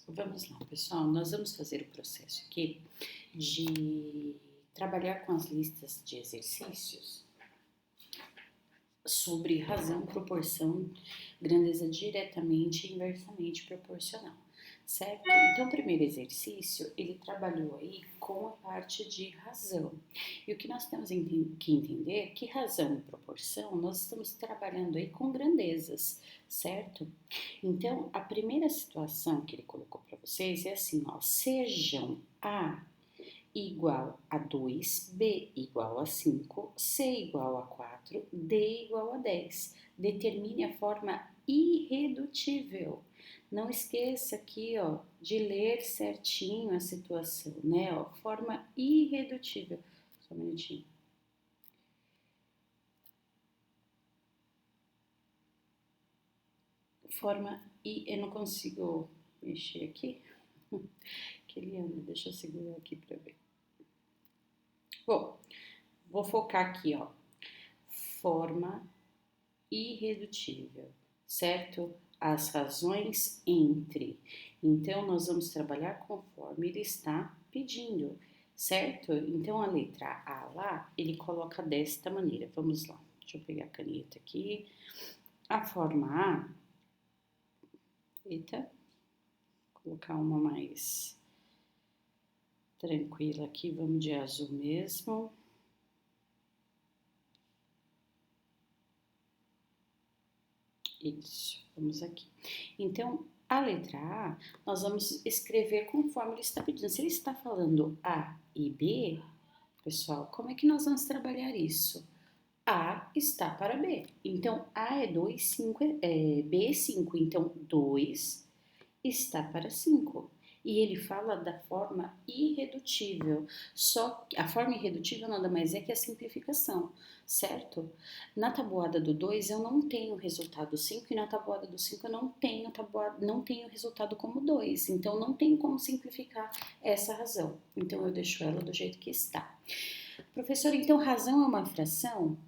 Vamos lá, pessoal. Nós vamos fazer o processo aqui de trabalhar com as listas de exercícios sobre razão, proporção, grandeza diretamente e inversamente proporcional, certo? Então, o primeiro exercício, ele trabalhou aí com a parte de razão. E o que nós temos que entender é que razão e proporção, nós estamos trabalhando aí com grandezas, certo? Então, a primeira situação que ele colocou para vocês é assim, ó, sejam A igual a 2, B igual a 5, C igual a 4, D igual a 10. Determine a forma irredutível. Não esqueça aqui, ó, de ler certinho a situação, né? Ó, forma irredutível. Só um minutinho. Eu não consigo mexer aqui. Que ele anda, deixa eu segurar aqui para ver. Bom, vou focar aqui, ó. Forma irredutível, certo? As razões entre. Então, nós vamos trabalhar conforme ele está pedindo, certo? Então, a letra A lá, ele coloca desta maneira. Vamos lá, deixa eu pegar a caneta aqui. A forma A, eita, vou colocar uma mais tranquila aqui, vamos de azul mesmo. Isso, vamos aqui. Então, a letra A, nós vamos escrever conforme ele está pedindo. Se ele está falando A e B, pessoal, como é que nós vamos trabalhar isso? A está para B. Então, A é 2, 5 B é 5. Então, 2 está para 5. E ele fala da forma irredutível. Só que a forma irredutível nada mais é que a simplificação, certo? Na tabuada do 2 eu não tenho o resultado 5 e na tabuada do 5 eu não tenho resultado como 2. Então não tem como simplificar essa razão. Então eu deixo ela do jeito que está. Professor, então razão é uma fração?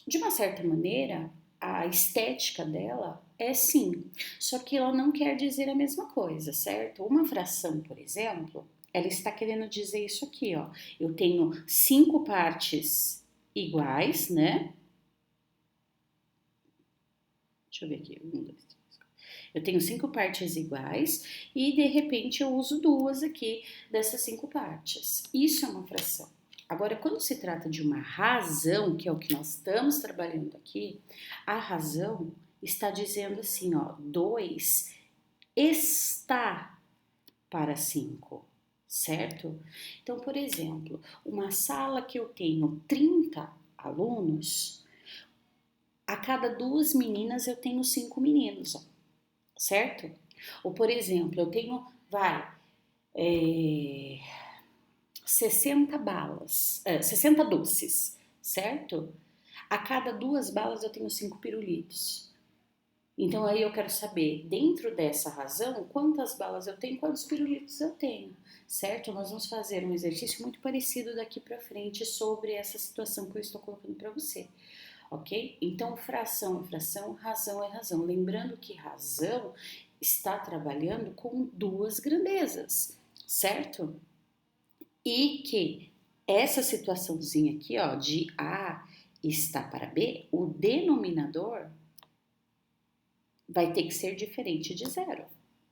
De uma certa maneira, a estética dela é sim, só que ela não quer dizer a mesma coisa, certo? Uma fração, por exemplo, ela está querendo dizer isso aqui, ó. Eu tenho 5 partes iguais, né? Deixa eu ver aqui, 1, 2, 3. Eu tenho 5 partes iguais e de repente eu uso 2 aqui dessas 5 partes. Isso é uma fração. Agora, quando se trata de uma razão, que é o que nós estamos trabalhando aqui, a razão está dizendo assim, ó, 2 está para 5, certo? Então, por exemplo, uma sala que eu tenho 30 alunos, a cada 2 meninas eu tenho 5 meninos, ó, certo? Ou, por exemplo, eu tenho, 60 balas, 60 doces, certo? A cada 2 balas eu tenho 5 pirulitos. Então aí eu quero saber, dentro dessa razão, quantas balas eu tenho, quantos pirulitos eu tenho, certo? Nós vamos fazer um exercício muito parecido daqui para frente sobre essa situação que eu estou colocando para você, ok? Então fração é fração, razão é razão. Lembrando que razão está trabalhando com 2 grandezas, certo? E que essa situaçãozinha aqui, ó, de A está para B, o denominador vai ter que ser diferente de 0.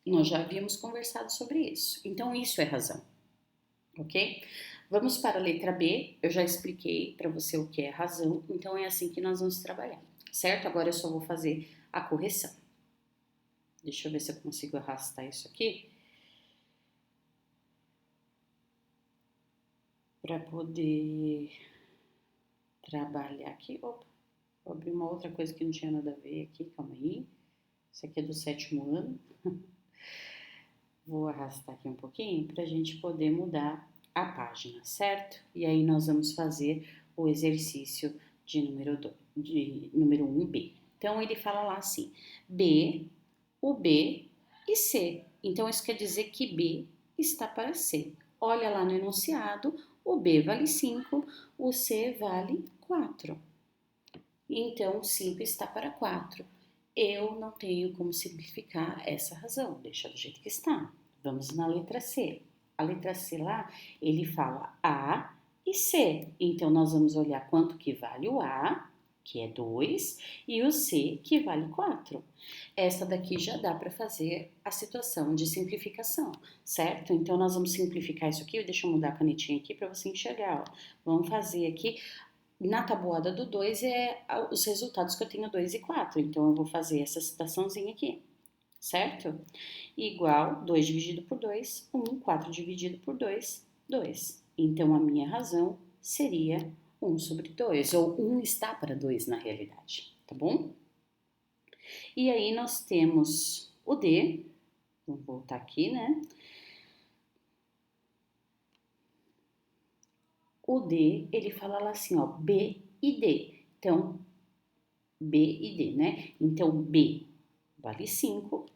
Nós já havíamos conversado sobre isso. Então, isso é razão, ok? Vamos para a letra B. Eu já expliquei para você o que é razão, então é assim que nós vamos trabalhar, certo? Agora eu só vou fazer a correção. Deixa eu ver se eu consigo arrastar isso aqui para poder trabalhar aqui. Opa, vou abrir uma outra coisa que não tinha nada a ver aqui, calma aí. Isso aqui é do 7º ano. Vou arrastar aqui um pouquinho para a gente poder mudar a página, certo? E aí nós vamos fazer o exercício de número 1B. Então ele fala lá assim: B, o B e C. Então isso quer dizer que B está para C. Olha lá no enunciado, o B vale 5, o C vale 4. Então 5 está para 4. eu não tenho como simplificar essa razão, deixa do jeito que está. Vamos na letra C. A letra C lá, ele fala A e C. Então, nós vamos olhar quanto que vale o A, que é 2, e o C, que vale 4. Essa daqui já dá para fazer a situação de simplificação, certo? Então, nós vamos simplificar isso aqui. Deixa eu mudar a canetinha aqui para você enxergar. Ó. Vamos fazer aqui. Na tabuada do 2 é os resultados que eu tenho 2 e 4. Então, eu vou fazer essa situaçãozinha aqui, certo? Igual 2 dividido por 2, 1, 4 dividido por 2, 2. Então, a minha razão seria 1 sobre 2, ou 1 está para 2 na realidade, tá bom? E aí, nós temos o D, vamos voltar aqui, né? O D, ele fala lá assim, ó, B e D. Então, B e D, né? Então, B vale 5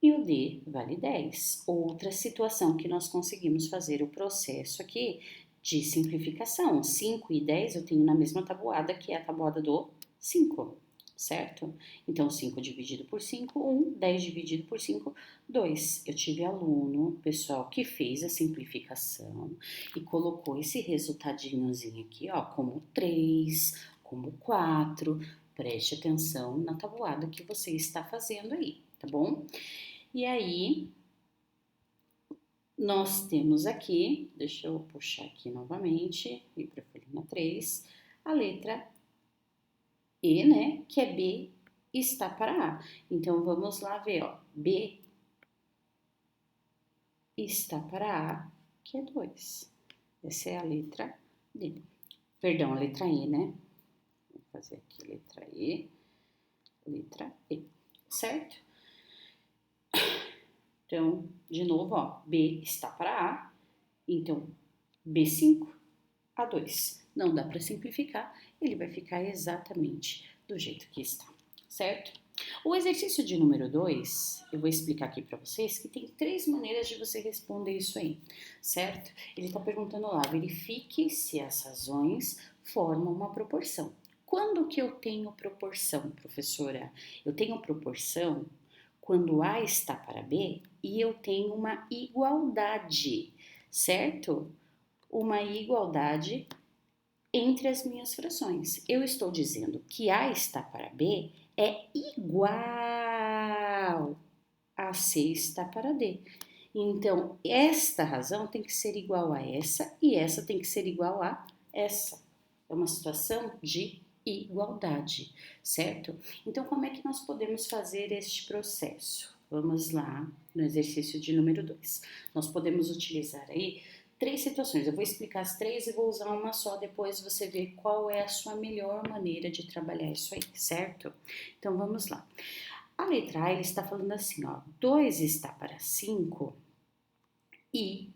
e o D vale 10. Outra situação que nós conseguimos fazer o processo aqui de simplificação. 5 e 10 eu tenho na mesma tabuada, que é a tabuada do 5, certo? Então, 5 dividido por 5, 1. 10 dividido por 5, 2. Eu tive aluno, pessoal, que fez a simplificação e colocou esse resultadinhozinho aqui, ó, como 3, como 4. Preste atenção na tabuada que você está fazendo aí, tá bom? E aí, nós temos aqui, deixa eu puxar aqui novamente, ir para a folhinha 3, a letra E, né, que é B está para A. Então, vamos lá ver, ó, B está para A, que é 2. Essa é a letra D. Perdão, a letra E, né? Vou fazer aqui letra E, certo? Então, de novo, ó, B está para A, então B5 a 2. Não dá para simplificar, ele vai ficar exatamente do jeito que está, certo? O exercício de número 2, eu vou explicar aqui para vocês que tem 3 maneiras de você responder isso aí, certo? Ele está perguntando lá, verifique se as razões formam uma proporção. Quando que eu tenho proporção, professora? Eu tenho proporção quando A está para B e eu tenho uma igualdade, certo? Uma igualdade entre as minhas frações. Eu estou dizendo que A está para B é igual a C está para D. Então, esta razão tem que ser igual a essa e essa tem que ser igual a essa. É uma situação de igualdade, certo? Então, como é que nós podemos fazer este processo? Vamos lá no exercício de número 2. Nós podemos utilizar aí 3 situações. Eu vou explicar as 3 e vou usar uma só, depois você vê qual é a sua melhor maneira de trabalhar isso aí, certo? Então, vamos lá. A letra A, ele está falando assim, ó, 2 está para 5 e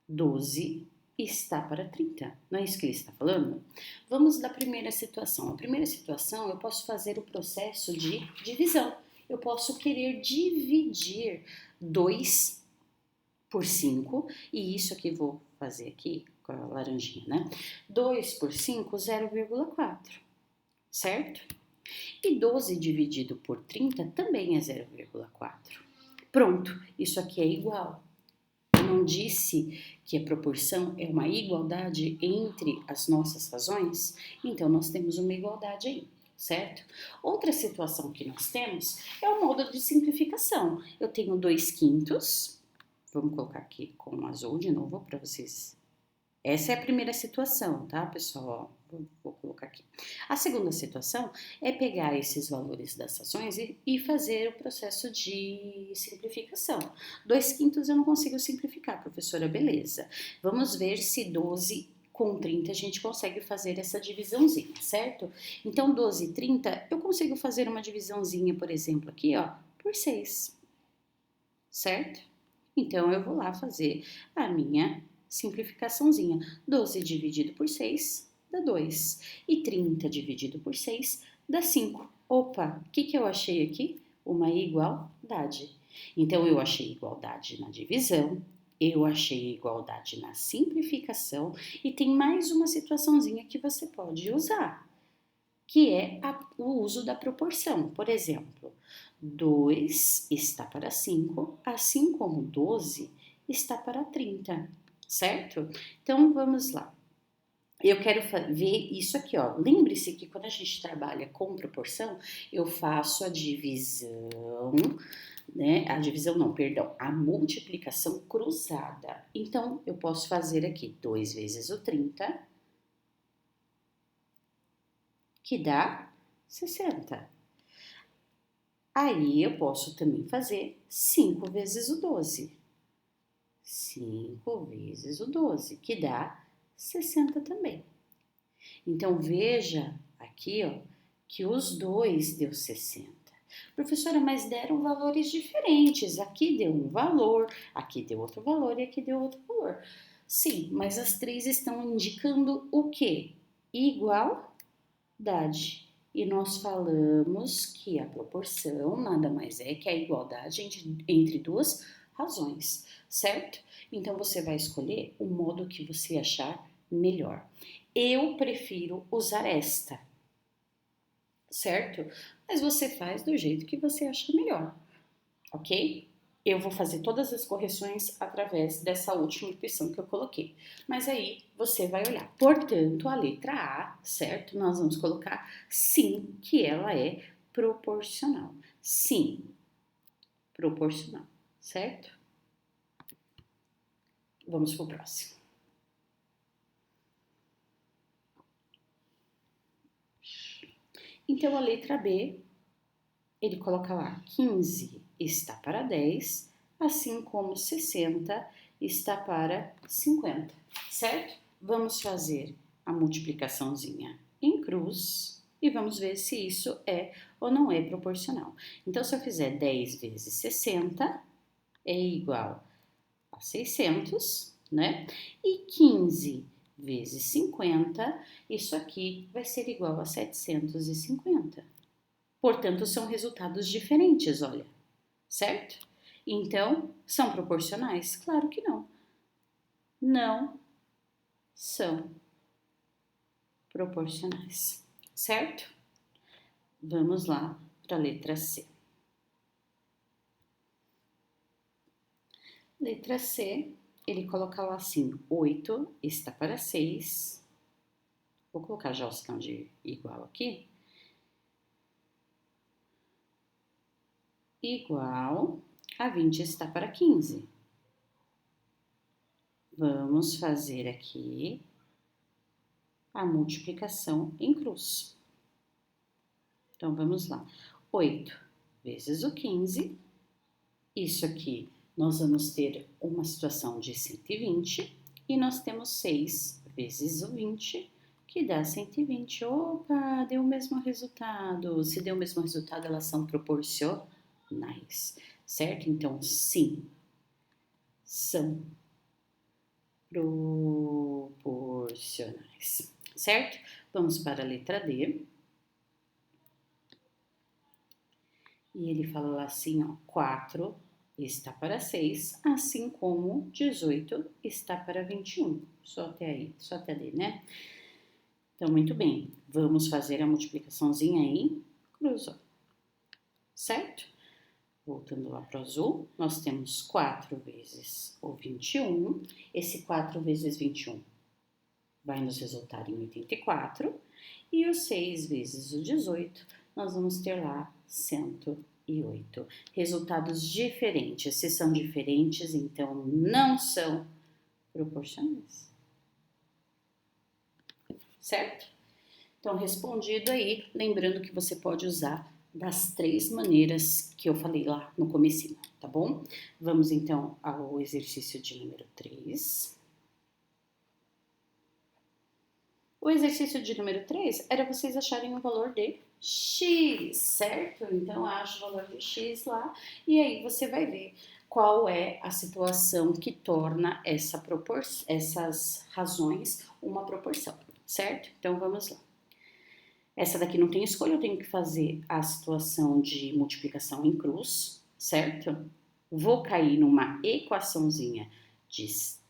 12 está para 30. Não é isso que ele está falando? Vamos da primeira situação. A primeira situação, eu posso fazer o processo de divisão. Eu posso querer dividir 2 por 5, e isso aqui vou fazer aqui com a laranjinha, né? 2 por 5, 0,4, certo? E 12 dividido por 30 também é 0,4. Pronto, isso aqui é igual. Eu não disse que a proporção é uma igualdade entre as nossas razões? Então, nós temos uma igualdade aí, certo? Outra situação que nós temos é o modo de simplificação. Eu tenho 2 quintos, vamos colocar aqui com azul de novo para vocês. Essa é a primeira situação, tá, pessoal? Vou colocar aqui. A segunda situação é pegar esses valores das ações e fazer o processo de simplificação. 2 quintos eu não consigo simplificar, professora, beleza. Vamos ver se 12 com 30 a gente consegue fazer essa divisãozinha, certo? Então, 12 e 30, eu consigo fazer uma divisãozinha, por exemplo, aqui, ó, por 6, certo? Então, eu vou lá fazer a minha simplificaçãozinha. 12 dividido por 6 dá 2. E 30 dividido por 6 dá 5. Opa, o que eu achei aqui? Uma igualdade. Então, eu achei igualdade na divisão, eu achei igualdade na simplificação e tem mais uma situaçãozinha que você pode usar. que é o uso da proporção. Por exemplo, 2 está para 5, assim como 12 está para 30, certo? Então, vamos lá. Eu quero ver isso aqui, ó. Lembre-se que quando a gente trabalha com proporção, eu faço a divisão, né? A divisão não, perdão, a multiplicação cruzada. Então, eu posso fazer aqui 2 vezes o 30, que dá 60. Aí, eu posso também fazer 5 vezes o 12. 5 vezes o 12, que dá 60 também. Então, veja aqui, ó, que os dois deu 60. Professora, mas deram valores diferentes. Aqui deu um valor, aqui deu outro valor e aqui deu outro valor. Sim, mas as três estão indicando o quê? Igualdade. E nós falamos que a proporção nada mais é que a igualdade entre duas razões, certo? Então você vai escolher o modo que você achar melhor. Eu prefiro usar esta, certo? Mas você faz do jeito que você acha melhor, ok? Eu vou fazer todas as correções através dessa última opção que eu coloquei. Mas aí você vai olhar. Portanto, a letra A, certo? Nós vamos colocar sim, que ela é proporcional. Sim, proporcional, certo? Vamos para o próximo. Então, a letra B, ele coloca lá 15 está para 10, assim como 60 está para 50, certo? Vamos fazer a multiplicaçãozinha em cruz e vamos ver se isso é ou não é proporcional. Então, se eu fizer 10 vezes 60, é igual a 600, né? E 15 vezes 50, isso aqui vai ser igual a 750. Portanto, são resultados diferentes, olha, certo? Então, são proporcionais? Claro que não. Não são proporcionais, certo? Vamos lá para a letra C. Letra C, ele coloca lá assim, 8 está para 6. Vou colocar já o sinal de igual aqui. Igual a 20 está para 15. Vamos fazer aqui a multiplicação em cruz. Então, vamos lá. 8 vezes o 15. Isso aqui, nós vamos ter uma situação de 120. E nós temos 6 vezes o 20, que dá 120. Opa, deu o mesmo resultado. Se deu o mesmo resultado, elas são proporcionais, certo? Então, sim, são proporcionais, certo? Vamos para a letra D. E ele fala lá assim, ó, 4 está para 6, assim como 18 está para 21. Só até aí, só até D, né? Então, muito bem. Vamos fazer a multiplicaçãozinha em cruz, ó. Certo? Voltando lá para o azul, nós temos 4 vezes o 21. Esse 4 vezes 21 vai nos resultar em 84. E o 6 vezes o 18, nós vamos ter lá 108. Resultados diferentes. Se são diferentes, então não são proporcionais. Certo? Então, respondido aí, lembrando que você pode usar das 3 maneiras que eu falei lá no comecinho, tá bom? Vamos então ao exercício de número 3. O exercício de número 3 era vocês acharem o valor de x, certo? Então, acha o valor de x lá e aí você vai ver qual é a situação que torna essas razões uma proporção, certo? Então, vamos lá. Essa daqui não tem escolha, eu tenho que fazer a situação de multiplicação em cruz, certo? Vou cair numa equaçãozinha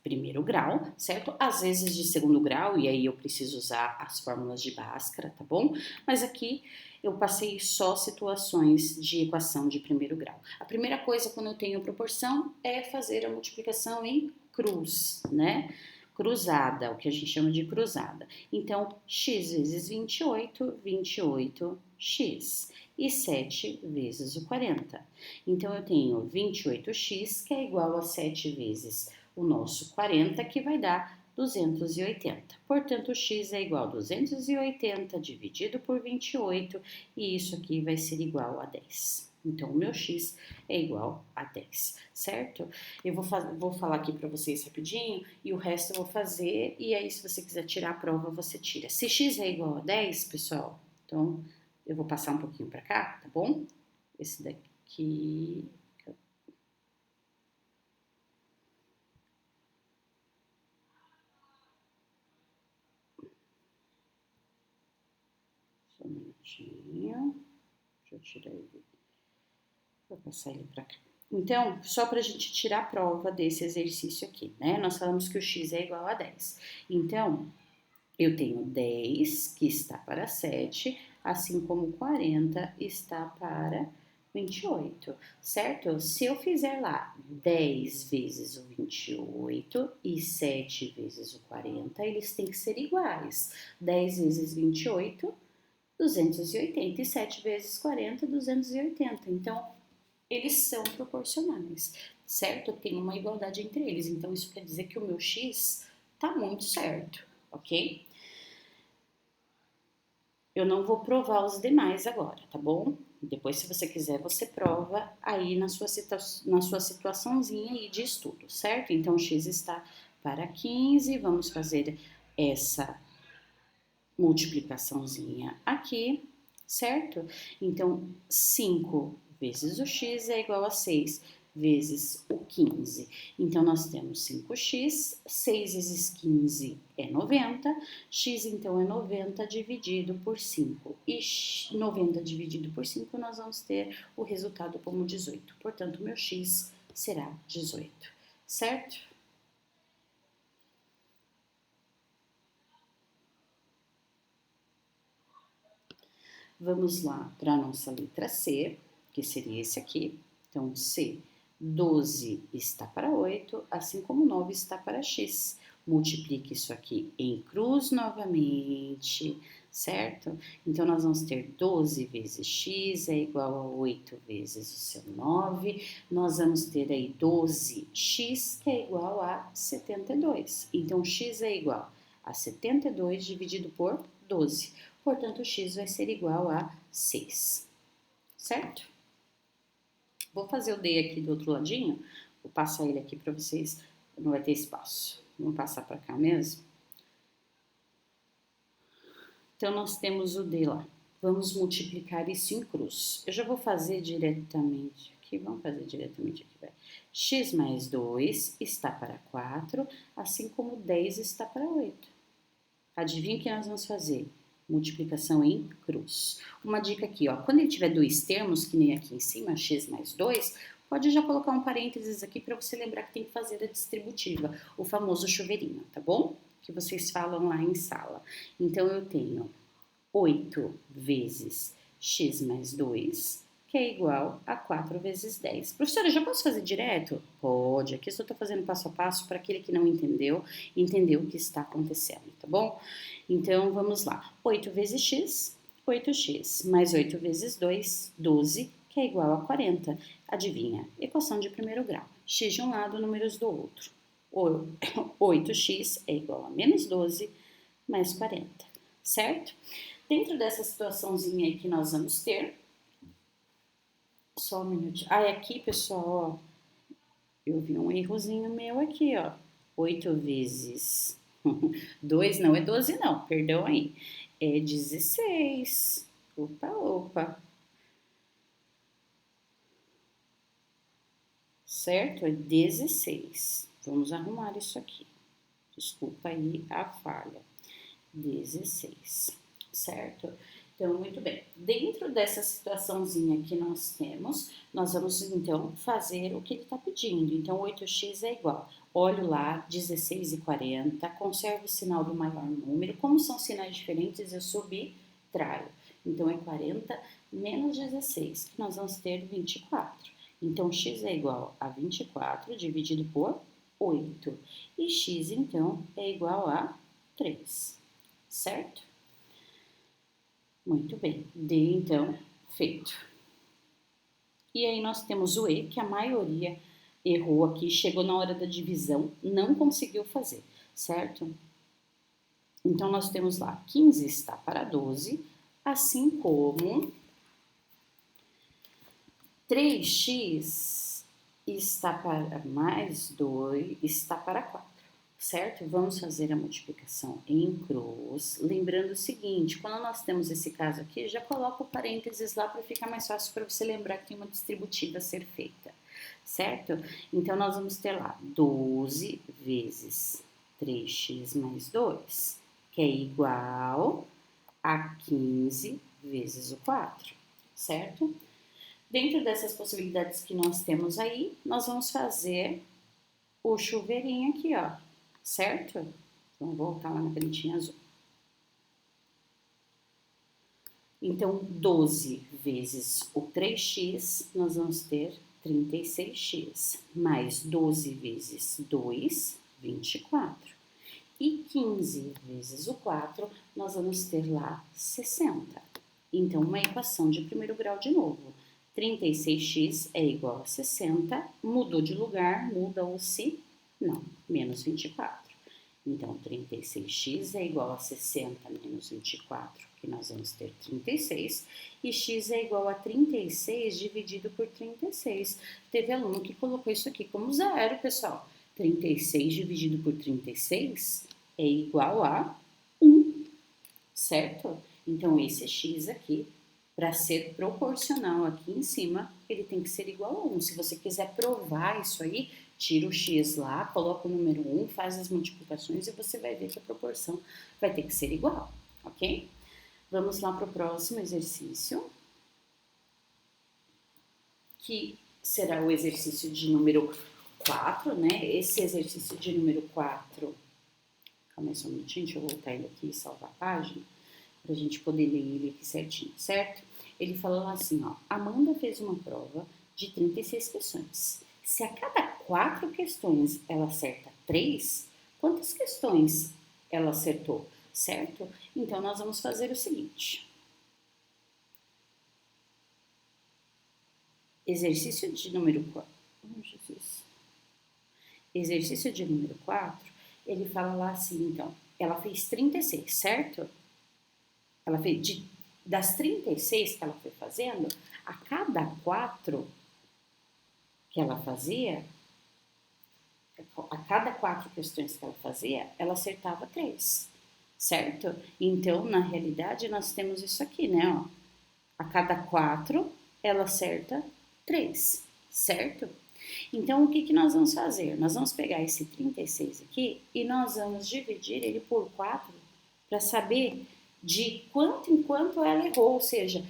primeiro grau, certo? Às vezes de segundo grau, e aí eu preciso usar as fórmulas de Bhaskara, tá bom? Mas aqui eu passei só situações de equação de primeiro grau. A primeira coisa quando eu tenho proporção é fazer a multiplicação em cruz, né? Cruzada, o que a gente chama de cruzada. Então, x vezes 28, 28x. E 7 vezes o 40. Então, eu tenho 28x, que é igual a 7 vezes o nosso 40, que vai dar 280. Portanto, x é igual a 280 dividido por 28, e isso aqui vai ser igual a 10. Então, o meu x é igual a 10, certo? Eu vou falar aqui para vocês rapidinho e o resto eu vou fazer. E aí, se você quiser tirar a prova, você tira. Se x é igual a 10, pessoal, então eu vou passar um pouquinho para cá, tá bom? Esse daqui. Só um minutinho. Deixa eu tirar ele. Vou passar ele para cá. Então, só para a gente tirar a prova desse exercício aqui, né? Nós falamos que o x é igual a 10. Então, eu tenho 10 que está para 7, assim como 40 está para 28, certo? Se eu fizer lá 10 vezes o 28 e 7 vezes o 40, eles têm que ser iguais. 10 vezes 28, 280, e 7 vezes 40, 280. Então, eles são proporcionais, certo? Tem uma igualdade entre eles. Então, isso quer dizer que o meu x está muito certo, ok? Eu não vou provar os demais agora, tá bom? Depois, se você quiser, você prova aí na sua situaçãozinha aí de estudo, certo? Então, o x está para 15, vamos fazer essa multiplicaçãozinha aqui, certo? Então, 5 vezes o x é igual a 6 vezes o 15. Então, nós temos 5x, 6 vezes 15 é 90, x então é 90 dividido por 5. E 90 dividido por 5, nós vamos ter o resultado como 18. Portanto, meu x será 18, certo? Vamos lá para a nossa letra C, que seria esse aqui. Então, C, 12 está para 8, assim como 9 está para x. Multiplique isso aqui em cruz novamente, certo? Então, nós vamos ter 12 vezes x é igual a 8 vezes o seu 9. Nós vamos ter aí 12x, que é igual a 72. Então, x é igual a 72 dividido por 12. Portanto, o x vai ser igual a 6, certo? Vou fazer o D aqui do outro ladinho, vou passar ele aqui para vocês, não vai ter espaço. Vamos passar para cá mesmo. Então, nós temos o D lá. Vamos multiplicar isso em cruz. Eu já vou fazer diretamente aqui, vamos fazer diretamente aqui, vai. X mais 2 está para 4, assim como 10 está para 8. Adivinha o que nós vamos fazer? Multiplicação em cruz. Uma dica aqui, ó, quando ele tiver dois termos, que nem aqui em cima, x mais 2, pode já colocar um parênteses aqui para você lembrar que tem que fazer a distributiva, o famoso chuveirinho, tá bom? Que vocês falam lá em sala. Então, eu tenho 8 vezes x mais 2, que é igual a 4 vezes 10. Professora, já posso fazer direto? Pode. Aqui eu só estou fazendo passo a passo para aquele que não entendeu, entender o que está acontecendo, tá bom? Então, vamos lá. 8 vezes x, 8x, mais 8 vezes 2, 12, que é igual a 40. Adivinha? Equação de primeiro grau. X de um lado, números do outro. 8x é igual a menos 12, mais 40, certo? Dentro dessa situaçãozinha aí que nós vamos ter, só um minutinho. Ah, aqui, pessoal, ó, eu vi um errozinho meu aqui, ó. 8 vezes 2 não é 12 não, perdão aí. É 16. Opa, opa. Certo? É 16. Vamos arrumar isso aqui. Desculpa aí a falha. 16, certo? Então, muito bem. Dentro dessa situaçãozinha que nós temos, nós vamos então fazer o que ele está pedindo. Então, 8x é igual. Olho lá, 16,40, conservo o sinal do maior número. Como são sinais diferentes, eu subtraio. Então, é 40 menos 16, que nós vamos ter 24. Então, x é igual a 24 dividido por 8. E x, então, é igual a 3, certo? Muito bem, D então feito. E aí nós temos o E, que a maioria errou aqui, chegou na hora da divisão, não conseguiu fazer, certo? Então nós temos lá 15 está para 12, assim como 3x está para mais 2 está para 4. Certo? Vamos fazer a multiplicação em cruz. Lembrando o seguinte, quando nós temos esse caso aqui, já coloca o parênteses lá para ficar mais fácil para você lembrar que tem uma distributiva a ser feita, certo? Então, nós vamos ter lá 12 vezes 3x mais 2, que é igual a 15 vezes o 4, certo? Dentro dessas possibilidades que nós temos aí, nós vamos fazer o chuveirinho aqui, ó, certo? Vamos voltar lá na canetinha azul. Então, 12 vezes o 3x, nós vamos ter 36x, mais 12 vezes 2, 24. E 15 vezes o 4, nós vamos ter lá 60. Então, uma equação de primeiro grau de novo. 36x é igual a 60, mudou de lugar, muda o se? Não, menos 24. Então, 36x é igual a 60 menos 24, que nós vamos ter 36, e x é igual a 36 dividido por 36. Teve aluno que colocou isso aqui como zero, pessoal. 36 dividido por 36 é igual a 1, certo? Então, esse x aqui, para ser proporcional aqui em cima, ele tem que ser igual a 1. Se você quiser provar isso aí, tira o x lá, coloca o número 1, faz as multiplicações e você vai ver que a proporção vai ter que ser igual, ok? Vamos lá para o próximo exercício, que será o exercício de número 4, né? Esse exercício de número 4, calma aí só um minutinho, deixa eu voltar ele aqui e salvar a página, para a gente poder ler ele aqui certinho, certo? Ele falou assim, ó, Amanda fez uma prova de 36 questões. Se a cada 4 questões ela acerta 3, quantas questões ela acertou, certo? Então, nós vamos fazer o seguinte. Exercício de número 4. Oh, Jesus. Exercício de número 4, ele fala lá assim, então, ela fez 36, certo? Ela fez, das 36 que ela foi fazendo, a cada 4 que ela fazia, a cada 4 questões que ela fazia, ela acertava 3, certo? Então, na realidade, nós temos isso aqui, né? Ó. A cada 4, ela acerta 3, certo? Então, o que, que nós vamos fazer? Nós vamos pegar esse 36 aqui e nós vamos dividir ele por 4 para saber de quanto em quanto ela errou, ou seja,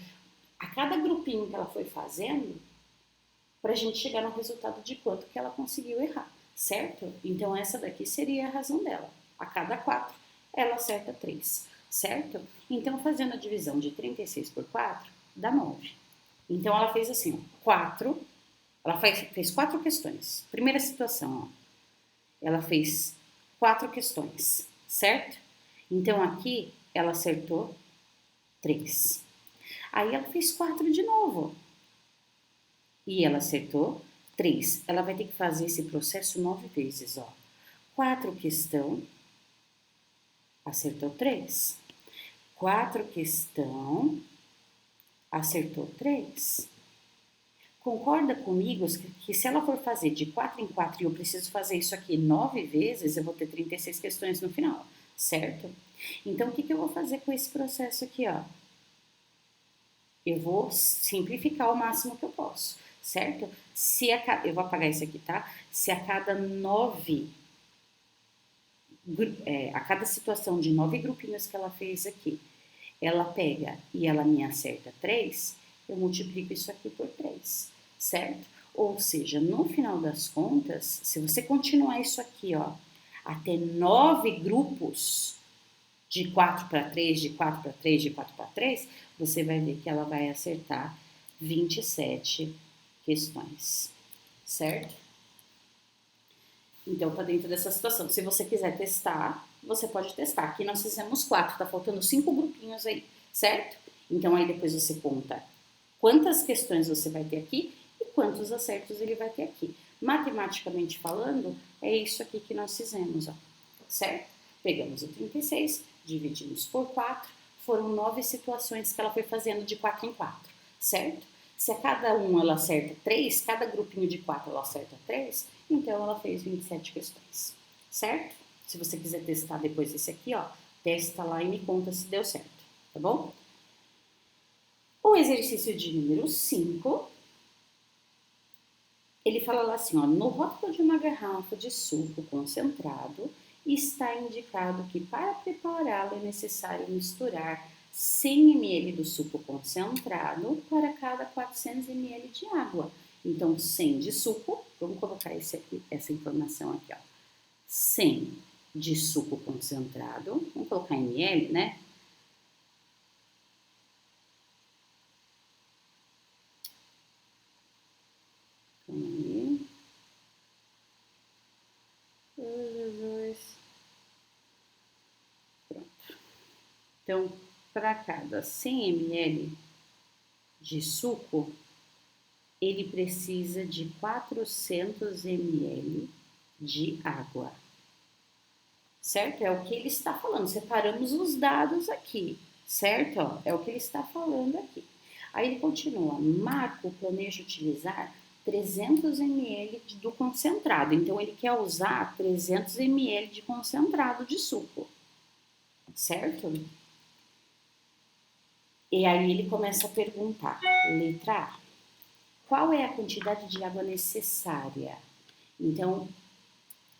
a cada grupinho que ela foi fazendo, para a gente chegar no resultado de quanto que ela conseguiu errar, certo? Então, essa daqui seria a razão dela. A cada 4, ela acerta 3, certo? Então, fazendo a divisão de 36 por 4, dá 9. Então, ela fez assim, ó, 4, ela fez 4 questões. Primeira situação, ó, ela fez 4 questões, certo? Então, aqui, ela acertou 3. Aí, ela fez 4 de novo. E ela acertou 3. Ela vai ter que fazer esse processo 9 vezes, ó. 4 questão, acertou 3. 4 questão, acertou 3. Concorda comigo que se ela for fazer de 4 em 4 e eu preciso fazer isso aqui 9 vezes, eu vou ter 36 questões no final, certo? Então, o que eu vou fazer com esse processo aqui, ó? Eu vou simplificar o máximo que eu posso, certo? Eu vou apagar isso aqui, tá? Se a cada 9, a cada situação de 9 grupinhos que ela fez aqui, ela pega e ela me acerta 3, eu multiplico isso aqui por 3, certo? Ou seja, no final das contas, se você continuar isso aqui, ó, até 9 grupos de 4 para 3, de 4 para 3, de 4 para 3, você vai ver que ela vai acertar 27 questões, certo? Então, tá dentro dessa situação. Se você quiser testar, você pode testar. Aqui nós fizemos 4, tá faltando 5 grupinhos aí, certo? Então, aí depois você conta quantas questões você vai ter aqui e quantos acertos ele vai ter aqui. Matematicamente falando, é isso aqui que nós fizemos, ó, certo? Pegamos o 36, dividimos por 4, foram 9 situações que ela foi fazendo de 4 em 4, certo? Se a cada um ela acerta 3, cada grupinho de 4 ela acerta 3, então ela fez 27 questões, certo? Se você quiser testar depois desse aqui, ó, testa lá e me conta se deu certo, tá bom? O exercício de número 5, ele fala lá assim, ó, no rótulo de uma garrafa de suco concentrado, está indicado que para prepará-lo é necessário misturar 100 ml do suco concentrado para cada 400 ml de água. Então, 100 de suco, vamos colocar essa informação aqui, ó. 100 de suco concentrado, vamos colocar ml, né? Então, para cada 100 ml de suco, ele precisa de 400 ml de água. Certo? É o que ele está falando. Separamos os dados aqui, certo? Ó, é o que ele está falando aqui. Aí ele continua. Marco planeja utilizar 300 ml do concentrado. Então, ele quer usar 300 ml de concentrado de suco, certo? E aí ele começa a perguntar. Letra A. Qual é a quantidade de água necessária? Então,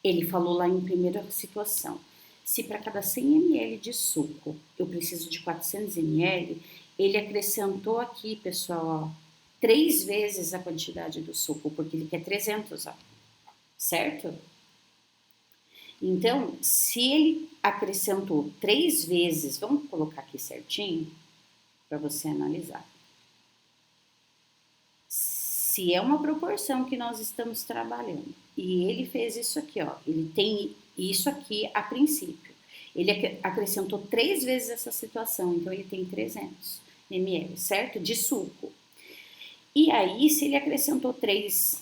ele falou lá em primeira situação. Se para cada 100 ml de suco eu preciso de 400 ml, ele acrescentou aqui, pessoal, ó, 3 vezes a quantidade do suco, porque ele quer 300, ó, certo? Então, se ele acrescentou 3 vezes, vamos colocar aqui certinho para você analisar. Se é uma proporção que nós estamos trabalhando e ele fez isso aqui, ó, ele tem isso aqui a princípio. Ele acrescentou 3 vezes essa situação, então ele tem 300 ml, certo? De suco. E aí, se ele acrescentou 3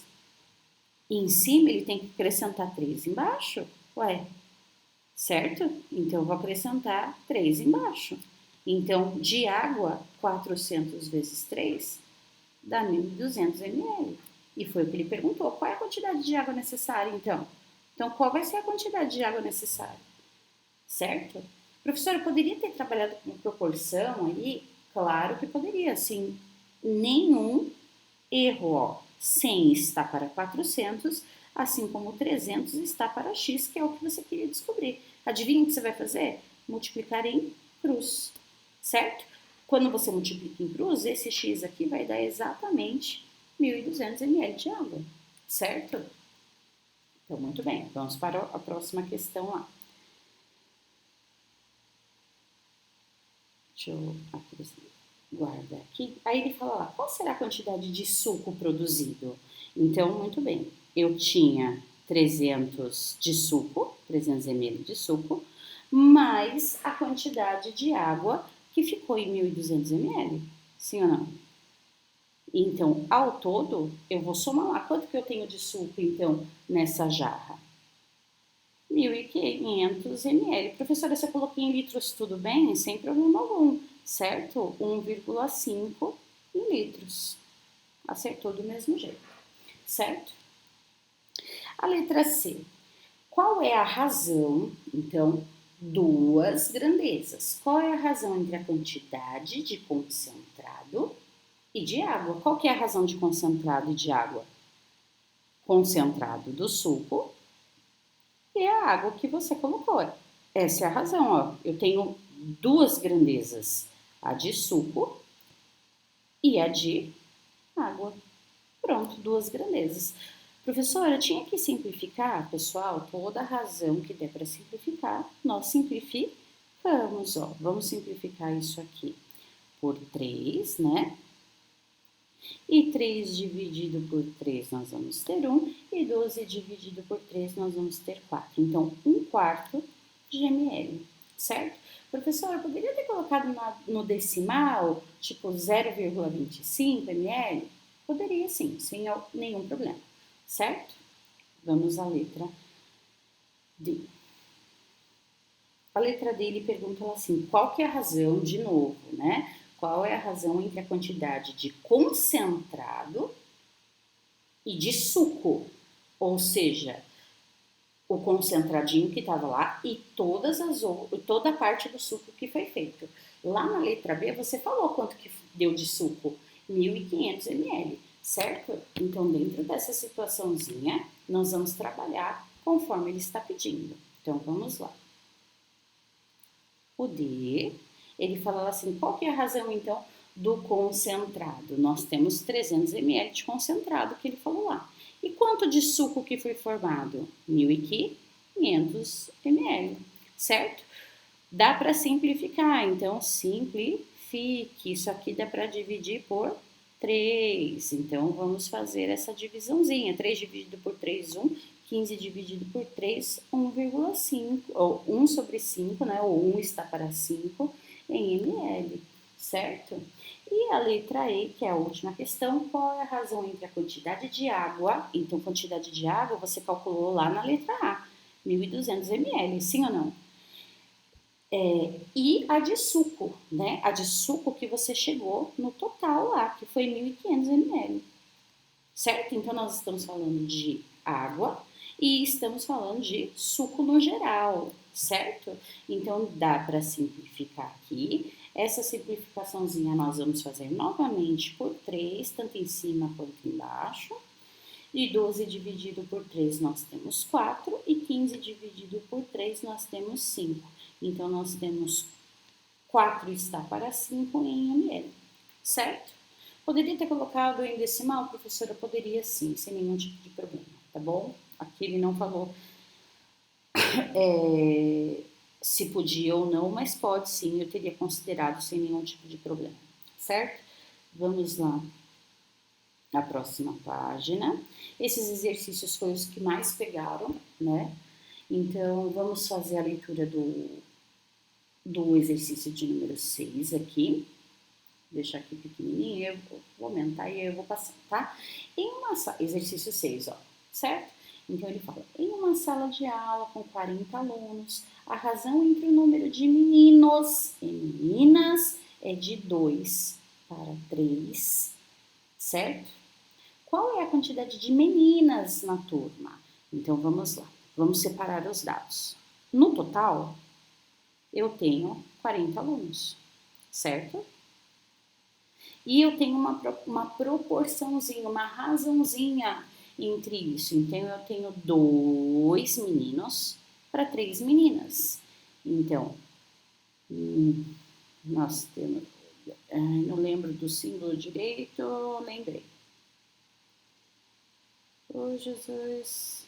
em cima, ele tem que acrescentar 3 embaixo, ué, certo? Então, eu vou acrescentar 3 embaixo. Então, de água, 400 vezes 3 dá 1.200 ml. E foi o que ele perguntou. Qual é a quantidade de água necessária, então? Então, qual vai ser a quantidade de água necessária? Certo? Professora, poderia ter trabalhado com proporção aí? Claro que poderia, sem nenhum erro, ó. 100 está para 400, assim como 300 está para x, que é o que você queria descobrir. Adivinha o que você vai fazer? Multiplicar em cruz, certo? Quando você multiplica em cruz, esse x aqui vai dar exatamente 1.200 ml de água, certo? Então, muito bem, vamos para a próxima questão lá. Deixa eu guardar aqui. Aí ele fala lá, qual será a quantidade de suco produzido? Então, muito bem, eu tinha 300 de suco, 300 ml de suco, mais a quantidade de água que ficou em 1.200 ml, sim ou não? Então, ao todo, eu vou somar lá. Quanto que eu tenho de suco, então, nessa jarra? 1.500 ml. Professora, se eu coloquei em litros, tudo bem? Sem problema algum, certo? 1,5 em litros. Acertou do mesmo jeito, certo? A letra C. Qual é a razão, então, duas grandezas? Qual é a razão entre a quantidade de concentrado e de água? Qual que é a razão de concentrado e de água? Concentrado do suco e a água que você colocou. Essa é a razão, ó. Eu tenho duas grandezas. A de suco e a de água. Pronto, duas grandezas. Professora, tinha que simplificar, pessoal? Toda razão que der para simplificar, nós simplificamos, ó. Vamos simplificar isso aqui por 3, né? E 3 dividido por 3 nós vamos ter 1, e 12 dividido por 3 nós vamos ter 4. Então, 1/4 de ml, certo? Professora, poderia ter colocado no decimal, tipo 0,25 ml? Poderia sim, sem nenhum problema, certo? Vamos à letra D. A letra D, ele pergunta assim, qual que é a razão, de novo, né? Qual é a razão entre a quantidade de concentrado e de suco? Ou seja, o concentradinho que estava lá e toda a parte do suco que foi feito. Lá na letra B, você falou quanto que deu de suco? 1.500 ml, certo? Então, dentro dessa situaçãozinha, nós vamos trabalhar conforme ele está pedindo. Então, vamos lá. O D, ele fala assim, qual que é a razão, então, do concentrado? Nós temos 300 ml de concentrado que ele falou lá. E quanto de suco que foi formado? 1.500 ml, certo? Dá para simplificar, então simplifique. Isso aqui dá para dividir por 3. Então, vamos fazer essa divisãozinha. 3 dividido por 3, 1. 15 dividido por 3, 1,5. Ou 1 sobre 5, né? Ou 1 está para 5 em ml, certo? E a letra E, que é a última questão, qual é a razão entre a quantidade de água? Então, quantidade de água você calculou lá na letra A, 1.200 ml, sim ou não? E a de suco, né? A de suco que você chegou no total lá, que foi 1.500 ml, certo? Então, nós estamos falando de água e estamos falando de suco no geral, certo? Então, dá para simplificar aqui. Essa simplificaçãozinha nós vamos fazer novamente por 3, tanto em cima quanto embaixo. E 12 dividido por 3 nós temos 4 e 15 dividido por 3 nós temos 5. Então, nós temos 4 está para 5 em ml, certo? Poderia ter colocado em decimal, professora? Poderia sim, sem nenhum tipo de problema, tá bom? Aqui ele não falou se podia ou não, mas pode sim, eu teria considerado sem nenhum tipo de problema, certo? Vamos lá, na próxima página. Esses exercícios foram os que mais pegaram, né? Então, vamos fazer a leitura do exercício de número 6 aqui. Deixar aqui pequenininho, eu vou aumentar e eu vou passar, tá? Exercício 6, ó, certo? Então, ele fala, em uma sala de aula com 40 alunos, a razão entre o número de meninos e meninas é de 2 para 3, certo? Qual é a quantidade de meninas na turma? Então, vamos lá. Vamos separar os dados. No total, eu tenho 40 alunos, certo? E eu tenho uma proporçãozinha, uma razãozinha entre isso. Então, eu tenho 2 meninos para 3 meninas. Então, nós temos... não lembro do símbolo direito, lembrei. Oh, Jesus.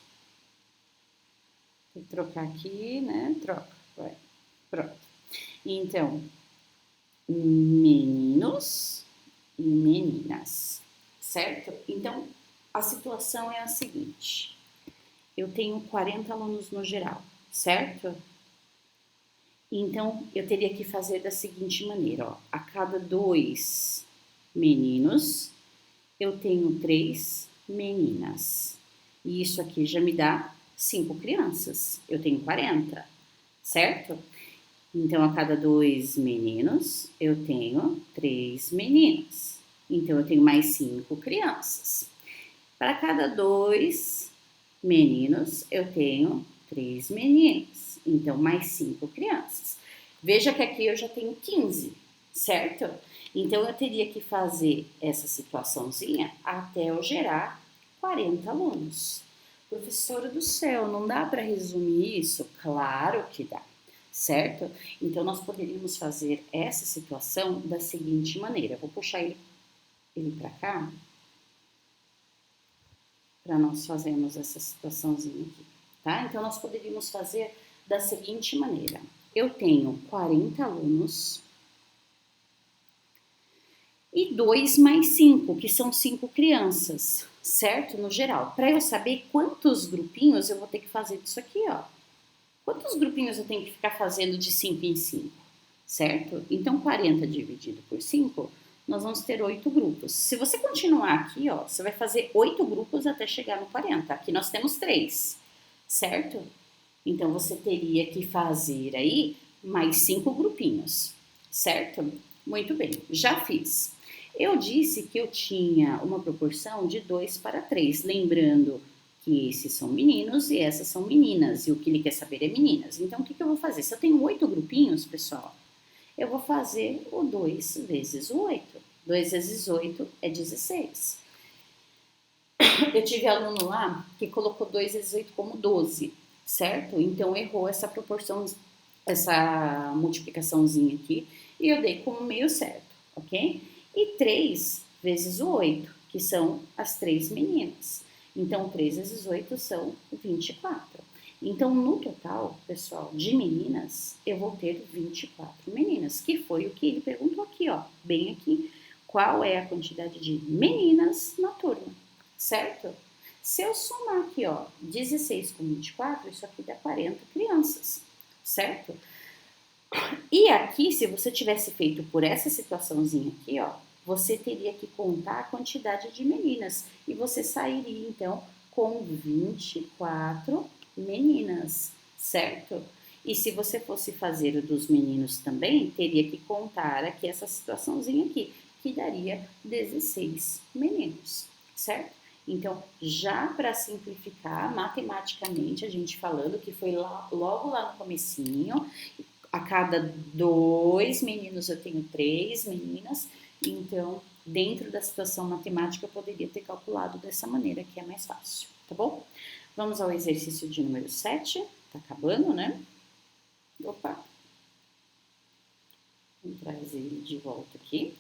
Vou trocar aqui, né? Troca. Vai. Pronto. Então, meninos e meninas, certo? Então, a situação é a seguinte. Eu tenho 40 alunos no geral, certo? Então, eu teria que fazer da seguinte maneira, ó. A cada 2 meninos, eu tenho 3 meninas. E isso aqui já me dá 5 crianças. Eu tenho 40, certo? Então, a cada 2 meninos, eu tenho 3 meninas. Então, eu tenho mais 5 crianças. Para cada 2 meninos, eu tenho 3 meninas. Então, mais 5 crianças. Veja que aqui eu já tenho 15, certo? Então, eu teria que fazer essa situaçãozinha até eu gerar 40 alunos. Professora do céu, não dá para resumir isso? Claro que dá. certo? Então, nós poderíamos fazer essa situação da seguinte maneira. Vou puxar ele para cá, para nós fazermos essa situaçãozinha aqui, tá? Então, nós poderíamos fazer da seguinte maneira. Eu tenho 40 alunos e 2 mais 5, que são 5 crianças, certo? No geral. Para eu saber quantos grupinhos eu vou ter que fazer disso aqui, ó. Quantos grupinhos eu tenho que ficar fazendo de 5 em 5, certo? Então, 40 dividido por 5, nós vamos ter 8 grupos. Se você continuar aqui, ó, você vai fazer 8 grupos até chegar no 40. Aqui nós temos 3, certo? Então, você teria que fazer aí mais 5 grupinhos, certo? Muito bem, já fiz. Eu disse que eu tinha uma proporção de 2 para 3, lembrando que esses são meninos e essas são meninas, e o que ele quer saber é meninas. Então, o que eu vou fazer? Se eu tenho 8 grupinhos, pessoal, eu vou fazer o 2 vezes o 8. 2 vezes 8 é 16. Eu tive aluno lá que colocou 2 vezes 8 como 12, certo? Então, errou essa proporção, essa multiplicaçãozinha aqui, e eu dei como meio certo, ok? E 3 vezes o 8, que são as 3 meninas. Então, 3 vezes 8 são 24. Então, no total, pessoal, de meninas, eu vou ter 24 meninas, que foi o que ele perguntou aqui, ó, bem aqui. Qual é a quantidade de meninas na turma, certo? Se eu somar aqui, ó, 16 com 24, isso aqui dá 40 crianças, certo? E aqui, se você tivesse feito por essa situaçãozinha aqui, ó, você teria que contar a quantidade de meninas. E você sairia, então, com 24 meninas, certo? E se você fosse fazer o dos meninos também, teria que contar aqui essa situaçãozinha aqui, que daria 16 meninos, certo? Então, já para simplificar matematicamente, a gente falando que foi logo lá no comecinho, a cada 2 meninos eu tenho 3 meninas, então dentro da situação matemática eu poderia ter calculado dessa maneira, que é mais fácil, tá bom? Vamos ao exercício de número 7, tá acabando, né? Opa, vamos trazer ele de volta aqui.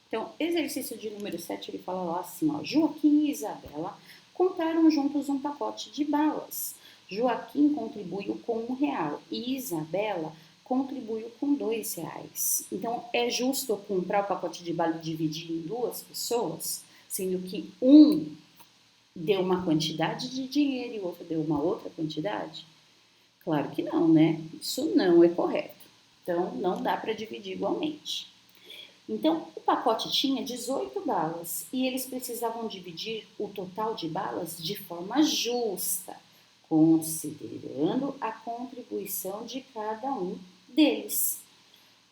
Então, exercício de número 7, ele fala lá assim, ó, Joaquim e Isabela compraram juntos um pacote de balas. Joaquim contribuiu com R$ 1 e Isabela contribuiu com R$ 2. Então, é justo eu comprar o pacote de bala e dividir em 2 pessoas, sendo que um deu uma quantidade de dinheiro e o outro deu uma outra quantidade? Claro que não, né? Isso não é correto. Então, não dá para dividir igualmente. Então, o pacote tinha 18 balas e eles precisavam dividir o total de balas de forma justa, considerando a contribuição de cada um deles.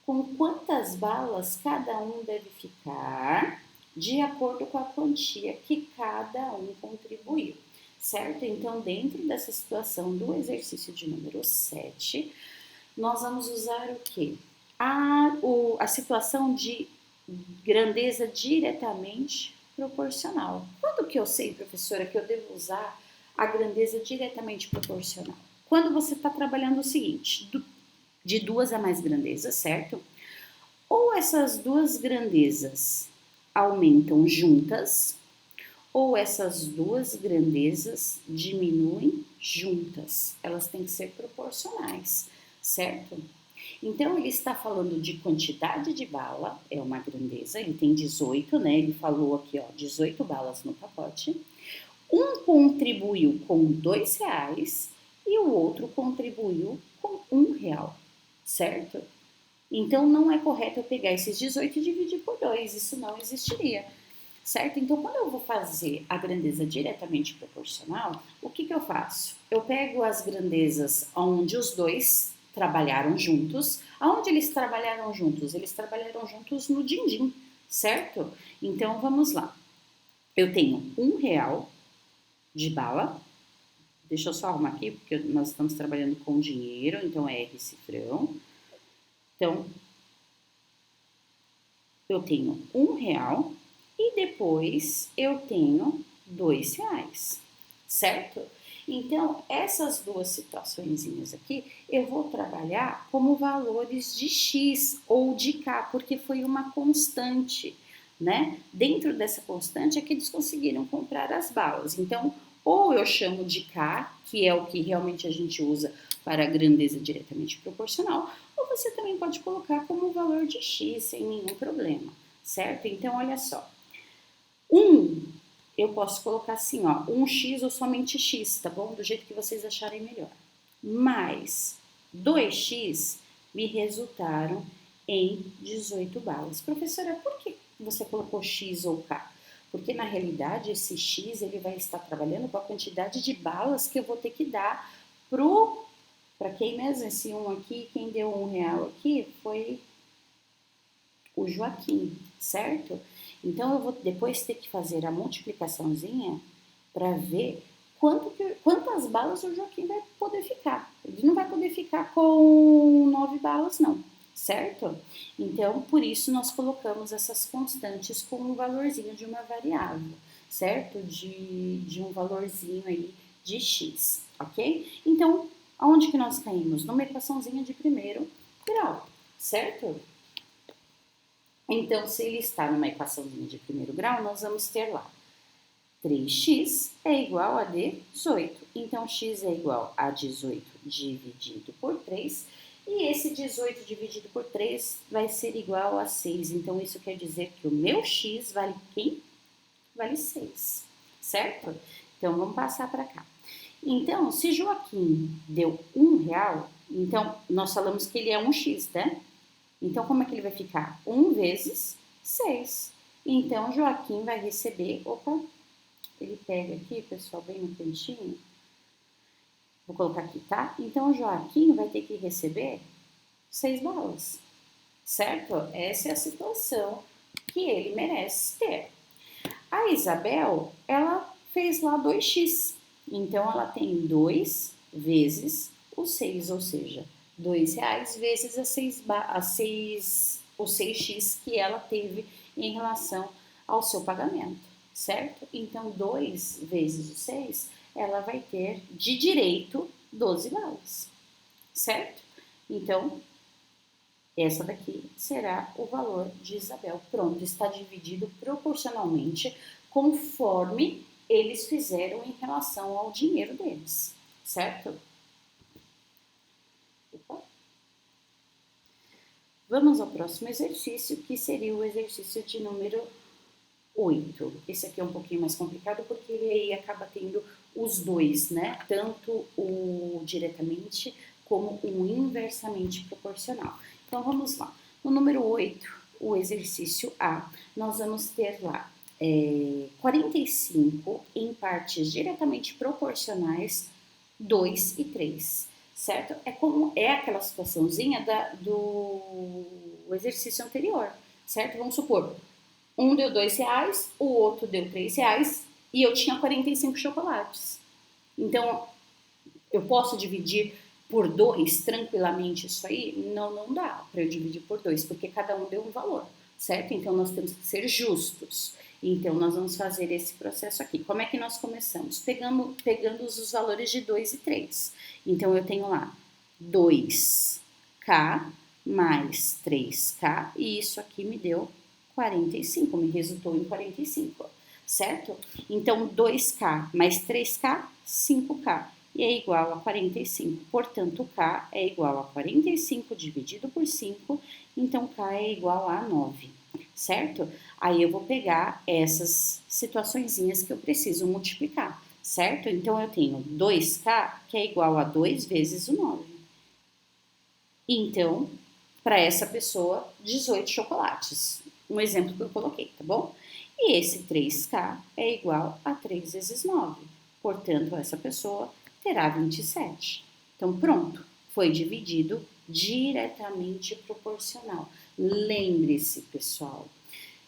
Com quantas balas cada um deve ficar, de acordo com a quantia que cada um contribuiu, certo? Então, dentro dessa situação do exercício de número 7, nós vamos usar o quê? A situação de grandeza diretamente proporcional. Quando que eu sei, professora, que eu devo usar a grandeza diretamente proporcional? Quando você está trabalhando o seguinte, de 2 a mais grandezas, certo? Ou essas 2 grandezas aumentam juntas, ou essas 2 grandezas diminuem juntas. Elas têm que ser proporcionais, certo? Então, ele está falando de quantidade de bala, é uma grandeza, ele tem 18, né? Ele falou aqui, ó, 18 balas no pacote. Um contribuiu com R$ 2 e o outro contribuiu com R$ 1, certo? Então, não é correto eu pegar esses 18 e dividir por 2, isso não existiria, certo? Então, quando eu vou fazer a grandeza diretamente proporcional, o que eu faço? Eu pego as grandezas onde os dois trabalharam juntos. Aonde eles trabalharam juntos? Eles trabalharam juntos no din-din, certo? Então, vamos lá. Eu tenho R$ 1 de bala. Deixa eu só arrumar aqui, porque nós estamos trabalhando com dinheiro, então é R cifrão. Então, eu tenho R$ 1 e depois eu tenho R$ 2, certo? Então, essas duas situaçõezinhas aqui, eu vou trabalhar como valores de x ou de k, porque foi uma constante, né? Dentro dessa constante é que eles conseguiram comprar as balas. Então, ou eu chamo de k, que é o que realmente a gente usa para a grandeza diretamente proporcional, ou você também pode colocar como valor de x sem nenhum problema, certo? Então, olha só. Eu posso colocar assim, ó, 1x ou somente x, tá bom? Do jeito que vocês acharem melhor. Mais 2x me resultaram em 18 balas. Professora, por que você colocou x ou k? Porque na realidade esse x ele vai estar trabalhando com a quantidade de balas que eu vou ter que dar para quem mesmo esse um aqui, quem deu R$1 aqui foi o Joaquim, certo? Então eu vou depois ter que fazer a multiplicaçãozinha para ver quantas balas o Joaquim vai poder ficar. Ele não vai poder ficar com 9 balas, não, certo? Então, por isso nós colocamos essas constantes com um valorzinho de uma variável, certo? De um valorzinho aí de x, ok? Então, aonde que nós caímos? Numa equaçãozinha de primeiro grau, certo? Então, se ele está numa equaçãozinha de primeiro grau, nós vamos ter lá 3x é igual a 18. Então, x é igual a 18 dividido por 3. E esse 18 dividido por 3 vai ser igual a 6. Então, isso quer dizer que o meu x vale quem? Vale 6, certo? Então, vamos passar para cá. Então, se Joaquim deu R$1, então, nós falamos que ele é 1x, né? Então, como é que ele vai ficar? 1 vezes 6. Então, Joaquim vai receber... Opa, ele pega aqui, pessoal, bem no cantinho. Vou colocar aqui, tá? Então, Joaquim vai ter que receber 6 balas, certo? Essa é a situação que ele merece ter. A Isabel, ela fez lá 2x. Então, ela tem 2 vezes o 6, ou seja, R$2 vezes o 6x que ela teve em relação ao seu pagamento, certo? Então, 2 vezes o 6, ela vai ter de direito 12 balas, certo? Então, essa daqui será o valor de Isabel. Pronto, está dividido proporcionalmente conforme eles fizeram em relação ao dinheiro deles, certo? Opa. Vamos ao próximo exercício, que seria o exercício de número 8. Esse aqui é um pouquinho mais complicado, porque ele aí acaba tendo os dois, né? Tanto o diretamente como o inversamente proporcional. Então, vamos lá. No número 8, o exercício A, nós vamos ter lá 45 em partes diretamente proporcionais, 2 e 3, certo? É aquela situaçãozinha do exercício anterior, certo? Vamos supor, um deu R$2, o outro deu R$3 e eu tinha 45 chocolates. Então, eu posso dividir por 2 tranquilamente isso aí? Não, não dá para eu dividir por 2, porque cada um deu um valor, certo? Então, nós temos que ser justos. Então, nós vamos fazer esse processo aqui. Como é que nós começamos? Pegando os valores de 2 e 3. Então, eu tenho lá 2K mais 3K, e isso aqui me deu 45, me resultou em 45, certo? Então, 2K mais 3K, 5K, e é igual a 45. Portanto, K é igual a 45 dividido por 5, então K é igual a 9, certo? Aí eu vou pegar essas situaçõezinhas que eu preciso multiplicar, certo? Então, eu tenho 2K, que é igual a 2 vezes o 9. Então, para essa pessoa, 18 chocolates. Um exemplo que eu coloquei, tá bom? E esse 3K é igual a 3 vezes 9. Portanto, essa pessoa terá 27. Então, pronto. Foi dividido diretamente proporcional. Lembre-se, pessoal,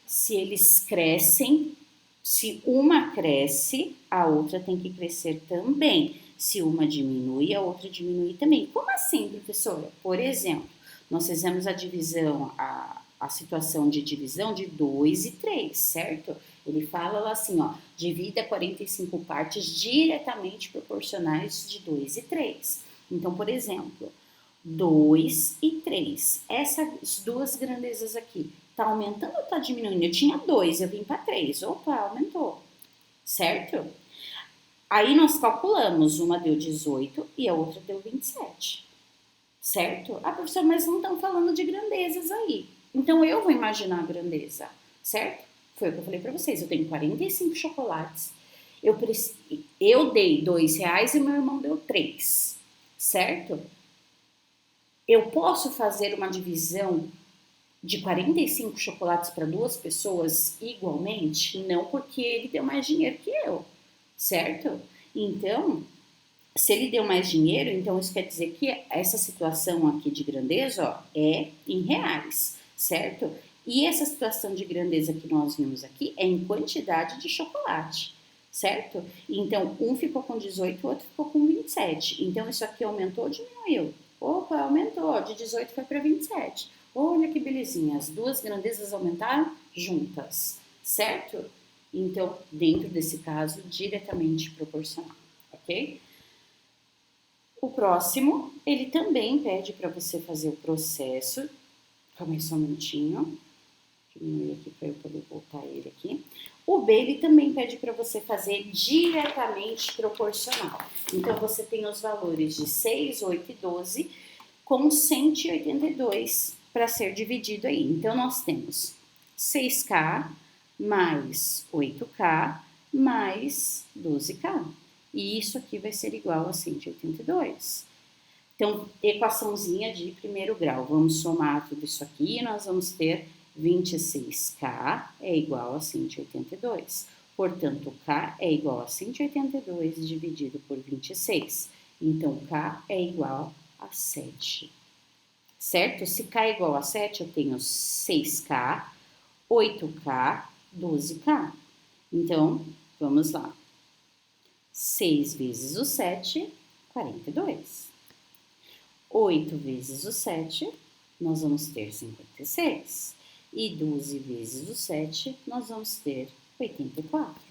se eles crescem, se uma cresce, a outra tem que crescer também. Se uma diminui, a outra diminui também. Como assim, professora? Por exemplo, nós fizemos a divisão, a situação de divisão de 2 e 3, certo? Ele fala lá assim, ó, divida 45 partes diretamente proporcionais de 2 e 3. Então, por exemplo, 2 e 3. Essas duas grandezas aqui, tá aumentando ou tá diminuindo? Eu tinha 2, eu vim para 3. Opa, aumentou. Certo? Aí nós calculamos, uma deu 18 e a outra deu 27. Certo? Ah, professor, mas não estão falando de grandezas aí. Então eu vou imaginar a grandeza, certo? Foi o que eu falei para vocês. Eu tenho 45 chocolates. Eu dei R$ 2 e meu irmão deu 3, certo? Eu posso fazer uma divisão de 45 chocolates para duas pessoas igualmente? Não, porque ele deu mais dinheiro que eu, certo? Então, se ele deu mais dinheiro, então isso quer dizer que essa situação aqui de grandeza, ó, é em reais, certo? E essa situação de grandeza que nós vimos aqui é em quantidade de chocolate, certo? Então, um ficou com 18, o outro ficou com 27. Então, isso aqui aumentou ou diminuiu? Opa, aumentou, de 18 foi para 27. Olha que belezinha, as duas grandezas aumentaram juntas, certo? Então, dentro desse caso, diretamente proporcional, ok? O próximo, ele também pede para você fazer o processo. Calma aí só um minutinho. Diminuir aqui para eu poder voltar ele aqui. O B, ele também pede para você fazer diretamente proporcional. Então, você tem os valores de 6, 8 e 12 com 182 para ser dividido aí. Então, nós temos 6K mais 8K mais 12K. E isso aqui vai ser igual a 182. Então, equaçãozinha de primeiro grau. Vamos somar tudo isso aqui e nós vamos ter 26K é igual a 182. Portanto, K é igual a 182 dividido por 26. Então, K é igual a 7. Certo? Se K é igual a 7, eu tenho 6K, 8K, 12K. Então, vamos lá. 6 vezes o 7, 42. 8 vezes o 7, nós vamos ter 56. E 12 vezes o 7, nós vamos ter 84.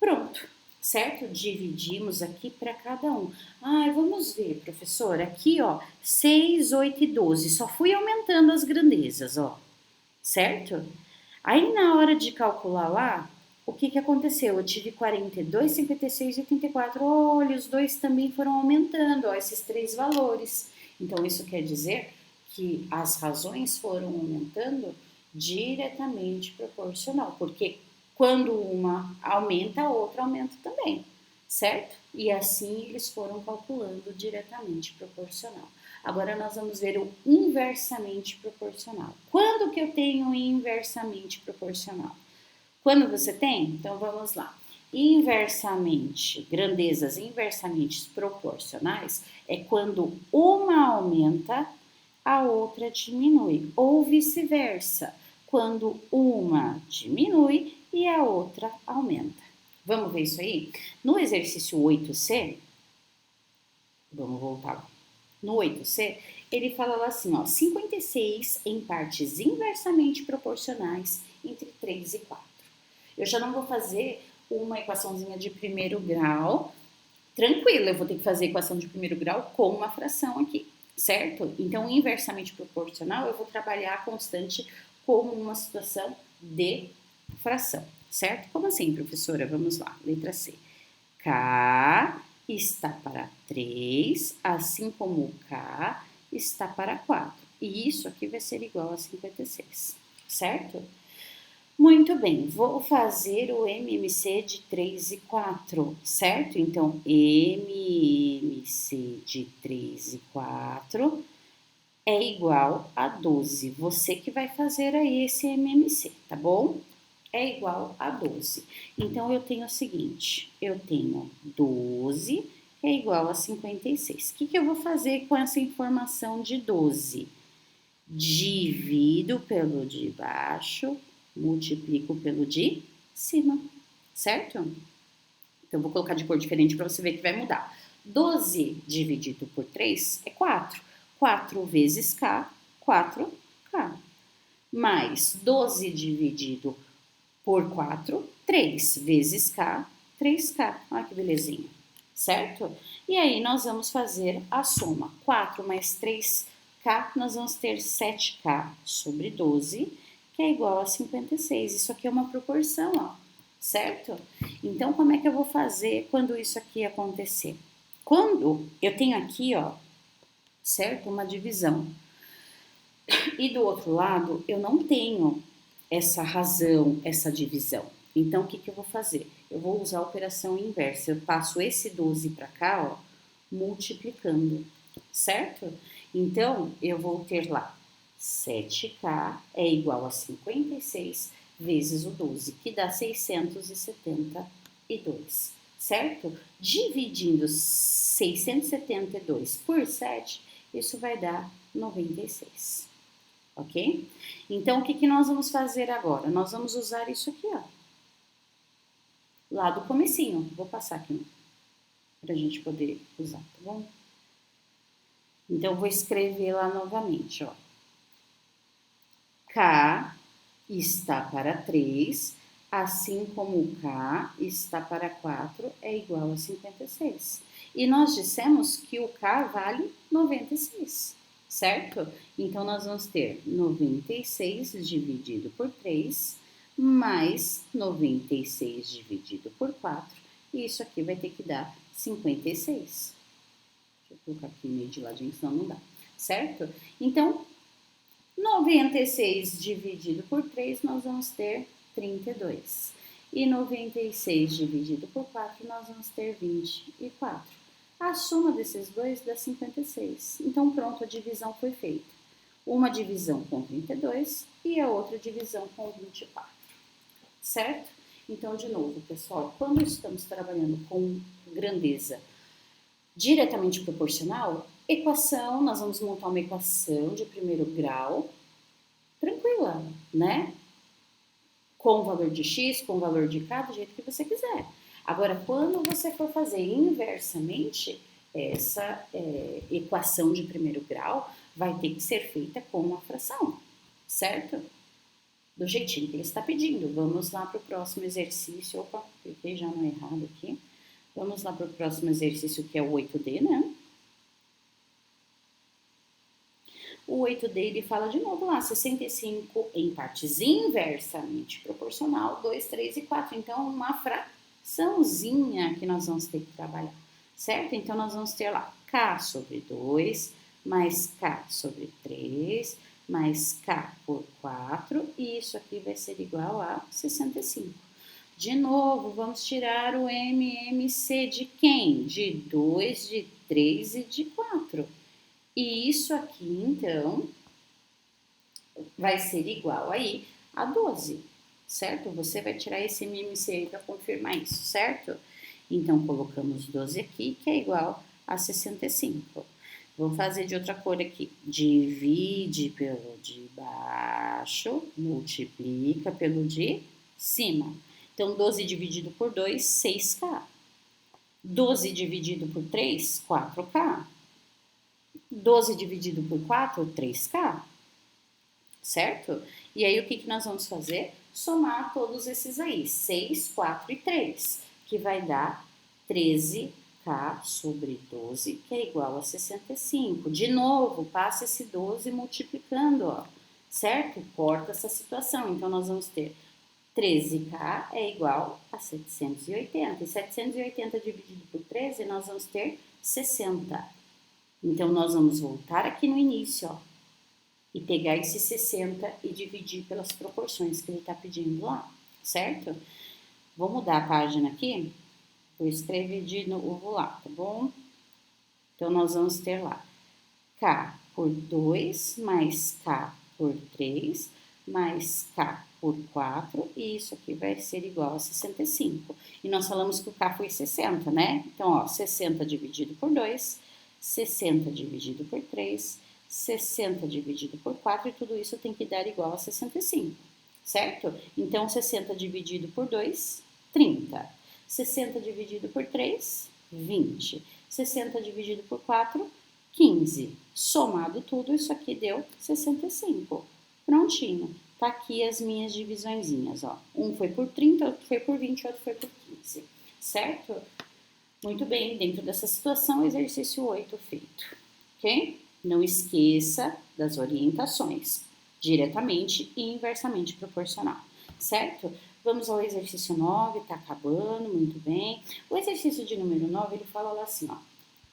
Pronto, certo? Dividimos aqui para cada um. Ah, vamos ver, professor, aqui, ó, 6, 8 e 12. Só fui aumentando as grandezas, ó, certo? Aí, na hora de calcular lá, o que aconteceu? Eu tive 42, 56 e 84. Olha, os dois também foram aumentando, ó, esses três valores. Então, isso quer dizer que as razões foram aumentando diretamente proporcional, porque quando uma aumenta, a outra aumenta também, certo? E assim eles foram calculando diretamente proporcional. Agora nós vamos ver o inversamente proporcional. Quando que eu tenho inversamente proporcional? Quando você tem? Então vamos lá. Inversamente, grandezas inversamente proporcionais é quando uma aumenta, a outra diminui, ou vice-versa, quando uma diminui e a outra aumenta. Vamos ver isso aí? No exercício 8C, vamos voltar lá. No 8C, ele fala lá assim, ó, 56 em partes inversamente proporcionais entre 3 e 4. Eu já não vou fazer uma equaçãozinha de primeiro grau, tranquilo, eu vou ter que fazer equação de primeiro grau com uma fração aqui, certo? Então, inversamente proporcional, eu vou trabalhar a constante como uma situação de fração, certo? Como assim, professora? Vamos lá, letra C. K está para 3, assim como K está para 4. E isso aqui vai ser igual a 56, certo? Muito bem, vou fazer o MMC de 3 e 4, certo? Então, MMC de 3 e 4 é igual a 12. Você que vai fazer aí esse MMC, tá bom? É igual a 12. Então, eu tenho o seguinte, eu tenho 12 que é igual a 56. O que eu vou fazer com essa informação de 12? Divido pelo de baixo, multiplico pelo de cima, certo? Então, vou colocar de cor diferente para você ver que vai mudar. 12 dividido por 3 é 4. 4 vezes K, 4K. Mais 12 dividido por 4, 3 vezes K, 3K. Olha que belezinha, certo? E aí, nós vamos fazer a soma. 4 mais 3K, nós vamos ter 7K sobre 12, que é igual a 56. Isso aqui é uma proporção, ó, certo? Então, como é que eu vou fazer quando isso aqui acontecer? Quando eu tenho aqui, ó, certo? Uma divisão. E do outro lado, eu não tenho essa razão, essa divisão. Então, o que, que eu vou fazer? Eu vou usar a operação inversa. Eu passo esse 12 para cá, ó, multiplicando, certo? Então, eu vou ter lá 7K é igual a 56 vezes o 12, que dá 672, certo? Dividindo 672 por 7, isso vai dar 96. Ok? Então, o que, que nós vamos fazer agora? Nós vamos usar isso aqui, ó. Lá do comecinho. Vou passar aqui para a gente poder usar, tá bom? Então, vou escrever lá novamente, ó. K está para 3, assim como o K está para 4, é igual a 56. E nós dissemos que o K vale 96, certo? Então, nós vamos ter 96 dividido por 3, mais 96 dividido por 4, e isso aqui vai ter que dar 56. Deixa eu colocar aqui meio de ladinho, senão não dá, certo? Então, 96 dividido por 3, nós vamos ter 32. E 96 dividido por 4, nós vamos ter 24. A soma desses dois dá 56. Então, pronto, a divisão foi feita. Uma divisão com 32 e a outra divisão com 24. Certo? Então, de novo, pessoal, quando estamos trabalhando com grandeza diretamente proporcional, equação, nós vamos montar uma equação de primeiro grau, tranquila, né? Com o valor de x, com o valor de k, do jeito que você quiser. Agora, quando você for fazer inversamente, essa equação de primeiro grau vai ter que ser feita com uma fração, certo? Do jeitinho que ele está pedindo. Vamos lá para o próximo exercício. Opa, cliquei já no errado aqui. Vamos lá para o próximo exercício, que é o 8D, né? O 8D, ele fala de novo lá, 65 em partes inversamente proporcional, 2, 3 e 4. Então, uma fraçãozinha que nós vamos ter que trabalhar, certo? Então, nós vamos ter lá K sobre 2, mais K sobre 3, mais K por 4, e isso aqui vai ser igual a 65. De novo, vamos tirar o MMC de quem? De 2, de 3 e de 4. E isso aqui, então, vai ser igual aí a 12, certo? Você vai tirar esse MMC aí para confirmar isso, certo? Então, colocamos 12 aqui, que é igual a 65. Vou fazer de outra cor aqui. Divide pelo de baixo, multiplica pelo de cima. Então, 12 dividido por 2, 6K. 12 dividido por 3, 4K. 12 dividido por 4, 3K, certo? E aí, o que, que nós vamos fazer? Somar todos esses aí, 6, 4 e 3, que vai dar 13K sobre 12, que é igual a 65. De novo, passa esse 12 multiplicando, ó, certo? Corta essa situação. Então, nós vamos ter 13K é igual a 780. E 780 dividido por 13, nós vamos ter 60. Então, nós vamos voltar aqui no início, ó, e pegar esse 60 e dividir pelas proporções que ele está pedindo lá, certo? Vou mudar a página aqui, vou escrever de novo lá, tá bom? Então, nós vamos ter lá K por 2, mais K por 3, mais K por 4, e isso aqui vai ser igual a 65. E nós falamos que o K foi 60, né? Então, ó, 60 dividido por 2, 60 dividido por 3, 60 dividido por 4, e tudo isso tem que dar igual a 65, certo? Então, 60 dividido por 2, 30. 60 dividido por 3, 20. 60 dividido por 4, 15. Somado tudo, isso aqui deu 65. Prontinho. tá aqui as minhas divisõezinhas, ó. Um foi por 30, outro foi por 20, outro foi por 15, certo? Muito bem, dentro dessa situação, exercício 8 feito, ok? Não esqueça das orientações, diretamente e inversamente proporcional, certo? Vamos ao exercício 9, tá acabando, muito bem. O exercício de número 9, ele fala lá assim, ó.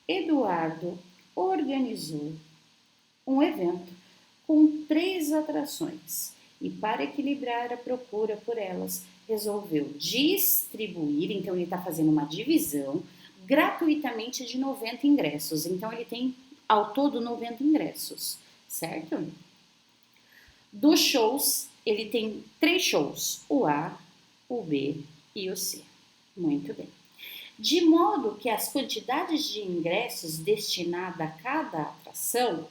Eduardo organizou um evento com 3 atrações e, para equilibrar a procura por elas, resolveu distribuir, então ele está fazendo uma divisão gratuitamente de 90 ingressos. Então ele tem ao todo 90 ingressos, certo? Dos shows, ele tem 3 shows, o A, o B e o C. Muito bem. De modo que as quantidades de ingressos destinadas a cada atração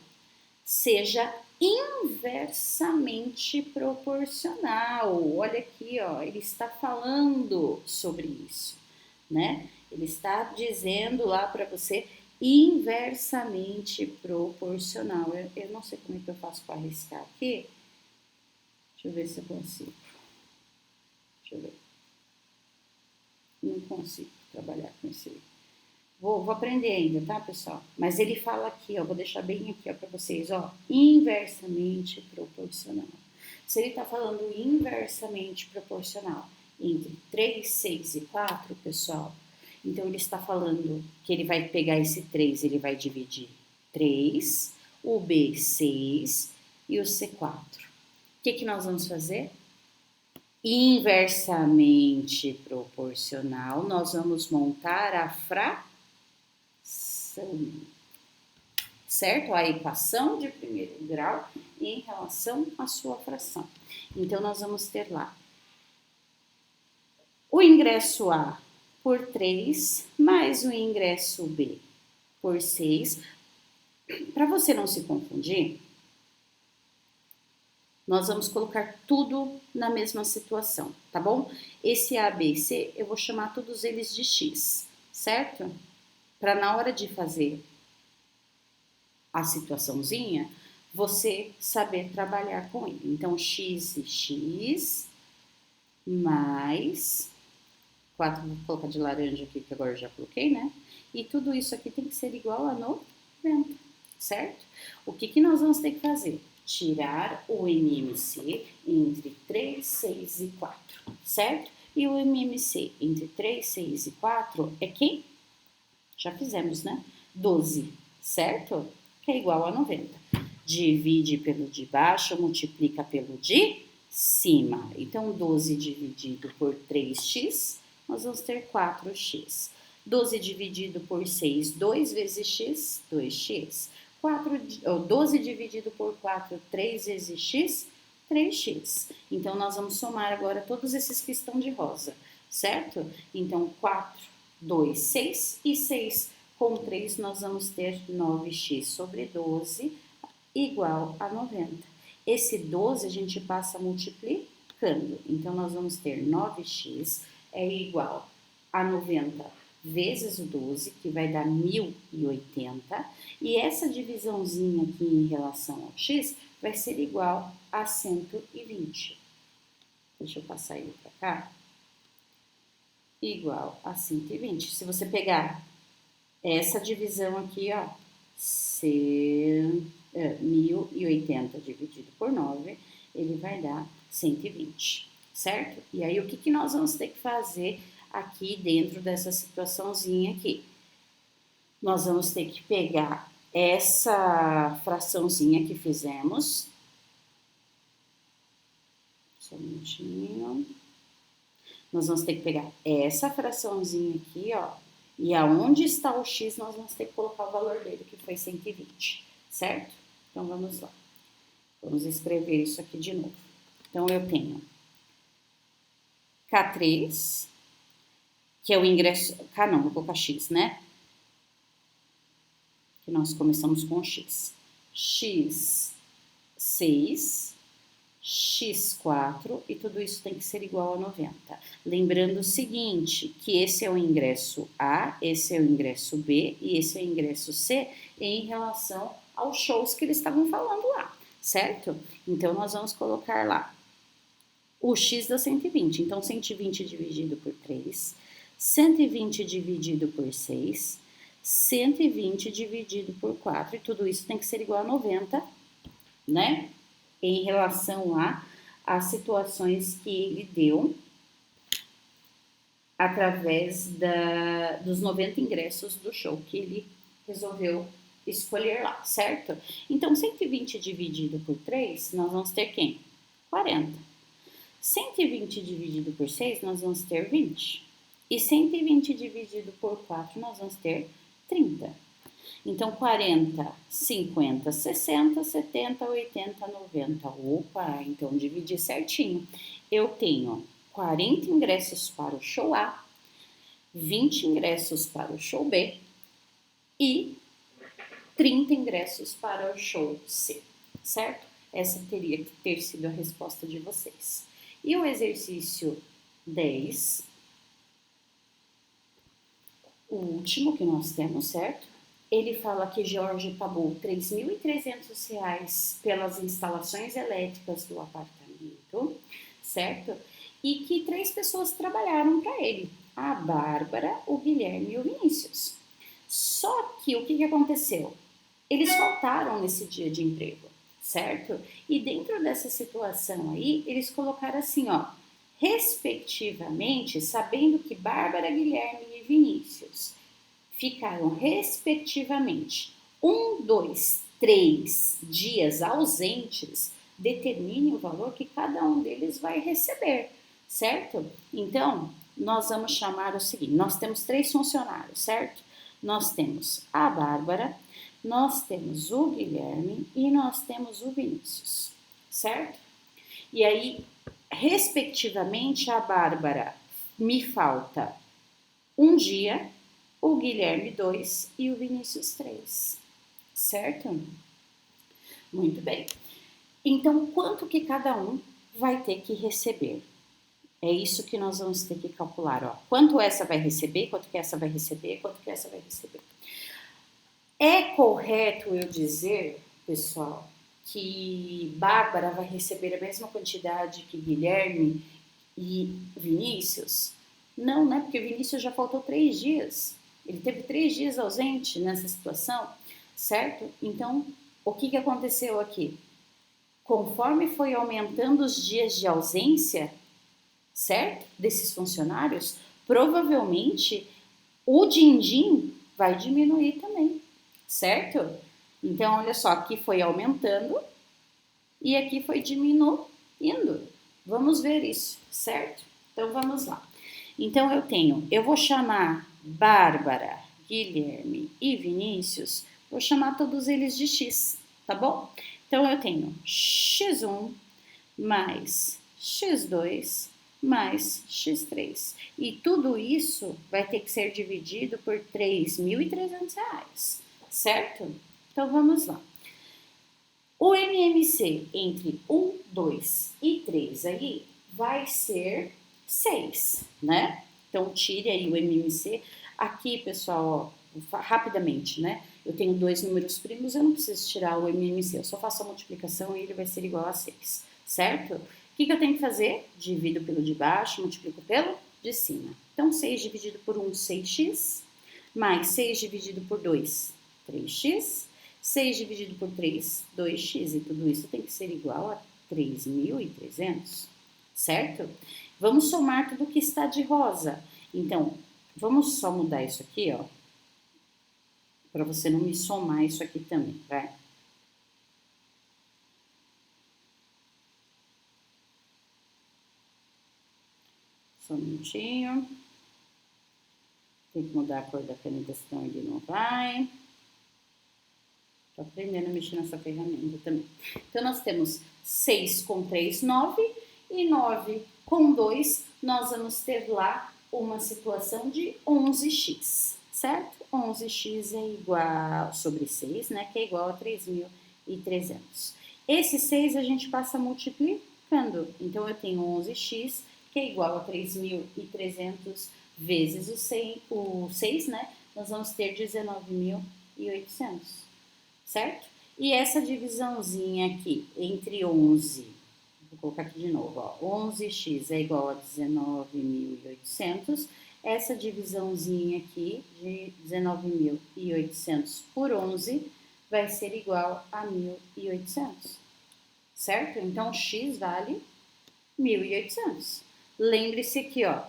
seja inversamente proporcional. Olha aqui, ó, ele está falando sobre isso, né? Ele está dizendo lá para você inversamente proporcional. Eu não sei como é que eu faço para arriscar aqui. Deixa eu ver se eu consigo. Deixa eu ver. Não consigo trabalhar com esse. Vou aprender ainda, tá, pessoal? Mas ele fala aqui, ó, vou deixar bem aqui, ó, para vocês, ó, inversamente proporcional. Se ele tá falando inversamente proporcional entre 3, 6 e 4, pessoal, então ele está falando que ele vai pegar esse 3, ele vai dividir 3, o B 6 e o C 4. O que nós vamos fazer? Inversamente proporcional, nós vamos montar a fração, certo? A equação de primeiro grau em relação à sua fração. Então, nós vamos ter lá o ingresso A por 3, mais o ingresso B por 6. Para você não se confundir, nós vamos colocar tudo na mesma situação, tá bom? Esse A, B e C, eu vou chamar todos eles de X, certo? Para na hora de fazer a situaçãozinha, você saber trabalhar com ele. Então, x e x mais 4, vou colocar de laranja aqui, que agora eu já coloquei, né? E tudo isso aqui tem que ser igual a 90, certo? O que nós vamos ter que fazer? Tirar o MMC entre 3, 6 e 4, certo? E o MMC entre 3, 6 e 4 é quem? Já fizemos, né? 12, certo? Que é igual a 90. Divide pelo de baixo, multiplica pelo de cima. Então, 12 dividido por 3x, nós vamos ter 4x. 12 dividido por 6, 2 vezes x, 2x. 12 dividido por 4, 3 vezes x, 3x. Então, nós vamos somar agora todos esses que estão de rosa, certo? Então, 4, 2, 6 e 6 com 3 nós vamos ter 9x sobre 12 igual a 90. Esse 12 a gente passa multiplicando. Então, nós vamos ter 9x é igual a 90 vezes o 12, que vai dar 1080. E essa divisãozinha aqui em relação ao x vai ser igual a 120. Deixa eu passar ele para cá. Igual a 120. Se você pegar essa divisão aqui, ó, 1080 dividido por 9, ele vai dar 120, certo? E aí, o que nós vamos ter que fazer aqui dentro dessa situaçãozinha aqui? Nós vamos ter que pegar essa fraçãozinha que fizemos. Só um minutinho. Nós vamos ter que pegar essa fraçãozinha aqui, ó, e aonde está o x, nós vamos ter que colocar o valor dele, que foi 120, certo? Então, vamos lá. Vamos escrever isso aqui de novo. Então, eu tenho K3, que é o ingresso... K não, vou colocar x, né? Que nós começamos com x. X6... x4 e tudo isso tem que ser igual a 90. Lembrando o seguinte, que esse é o ingresso A, esse é o ingresso B e esse é o ingresso C em relação aos shows que eles estavam falando lá, certo? Então, nós vamos colocar lá o x dá 120. Então, 120 dividido por 3, 120 dividido por 6, 120 dividido por 4. E tudo isso tem que ser igual a 90, né? Em relação às situações que ele deu através dos 90 ingressos do show que ele resolveu escolher lá, certo? Então, 120 dividido por 3, nós vamos ter quem? 40. 120 dividido por 6, nós vamos ter 20. E 120 dividido por 4, nós vamos ter 30. Então, 40, 50, 60, 70, 80, 90. Opa, então dividi certinho. Eu tenho 40 ingressos para o show A, 20 ingressos para o show B e 30 ingressos para o show C, certo? Essa teria que ter sido a resposta de vocês. E o exercício 10, o último que nós temos, certo? Ele fala que Jorge pagou R$ 3.300 pelas instalações elétricas do apartamento, certo? E que 3 pessoas trabalharam para ele, a Bárbara, o Guilherme e o Vinícius. Só que o que aconteceu? Eles faltaram nesse dia de emprego, certo? E dentro dessa situação aí, eles colocaram assim, ó, respectivamente, sabendo que Bárbara, Guilherme e Vinícius ficaram respectivamente 1, 2, 3 dias ausentes, determine o valor que cada um deles vai receber, certo? Então, nós vamos chamar o seguinte, nós temos 3 funcionários, certo? Nós temos a Bárbara, nós temos o Guilherme e nós temos o Vinícius, certo? E aí, respectivamente, a Bárbara me falta 1 dia, o Guilherme 2 e o Vinícius 3, certo? Muito bem. Então, quanto que cada um vai ter que receber? É isso que nós vamos ter que calcular, ó. Quanto essa vai receber, quanto que essa vai receber, quanto que essa vai receber. É correto eu dizer, pessoal, que Bárbara vai receber a mesma quantidade que Guilherme e Vinícius? Não, né? Porque Vinícius já faltou 3 dias. Ele teve 3 dias ausente nessa situação, certo? Então, o que aconteceu aqui? Conforme foi aumentando os dias de ausência, certo? Desses funcionários, provavelmente o din-din vai diminuir também, certo? Então, olha só, aqui foi aumentando e aqui foi diminuindo. Vamos ver isso, certo? Então, vamos lá. Então, eu vou chamar Bárbara, Guilherme e Vinícius, vou chamar todos eles de X, tá bom? Então, eu tenho X1 mais X2 mais X3. E tudo isso vai ter que ser dividido por R$ 3.300, certo? Então, vamos lá. O MMC entre 1, 2 e 3 aí vai ser 6, né? Então, tire aí o MMC. Aqui, pessoal, ó, rapidamente, né? Eu tenho 2 números primos, eu não preciso tirar o MMC. Eu só faço a multiplicação e ele vai ser igual a 6, certo? O que eu tenho que fazer? Divido pelo de baixo, multiplico pelo de cima. Então, 6 dividido por 1, 6x, mais 6 dividido por 2, 3x, 6 dividido por 3, 2x, e tudo isso tem que ser igual a 3.300, certo? Vamos somar tudo que está de rosa. Então, vamos só mudar isso aqui, ó, para você não me somar isso aqui também, vai? Só um minutinho. Tem que mudar a cor da caneta, senão ele não vai. Tô aprendendo a mexer nessa ferramenta também. Então, nós temos 6 com 3, 9. E 9 com 2, nós vamos ter lá uma situação de 11x, certo? 11x é igual sobre 6, né? Que é igual a 3.300. Esse 6 a gente passa multiplicando. Então, eu tenho 11x, que é igual a 3.300 vezes o 6, né? Nós vamos ter 19.800, certo? E essa divisãozinha aqui, entre 11 Vou colocar aqui de novo, ó, 11x é igual a 19.800. Essa divisãozinha aqui de 19.800 por 11 vai ser igual a 1.800, certo? Então, x vale 1.800. Lembre-se aqui, ó,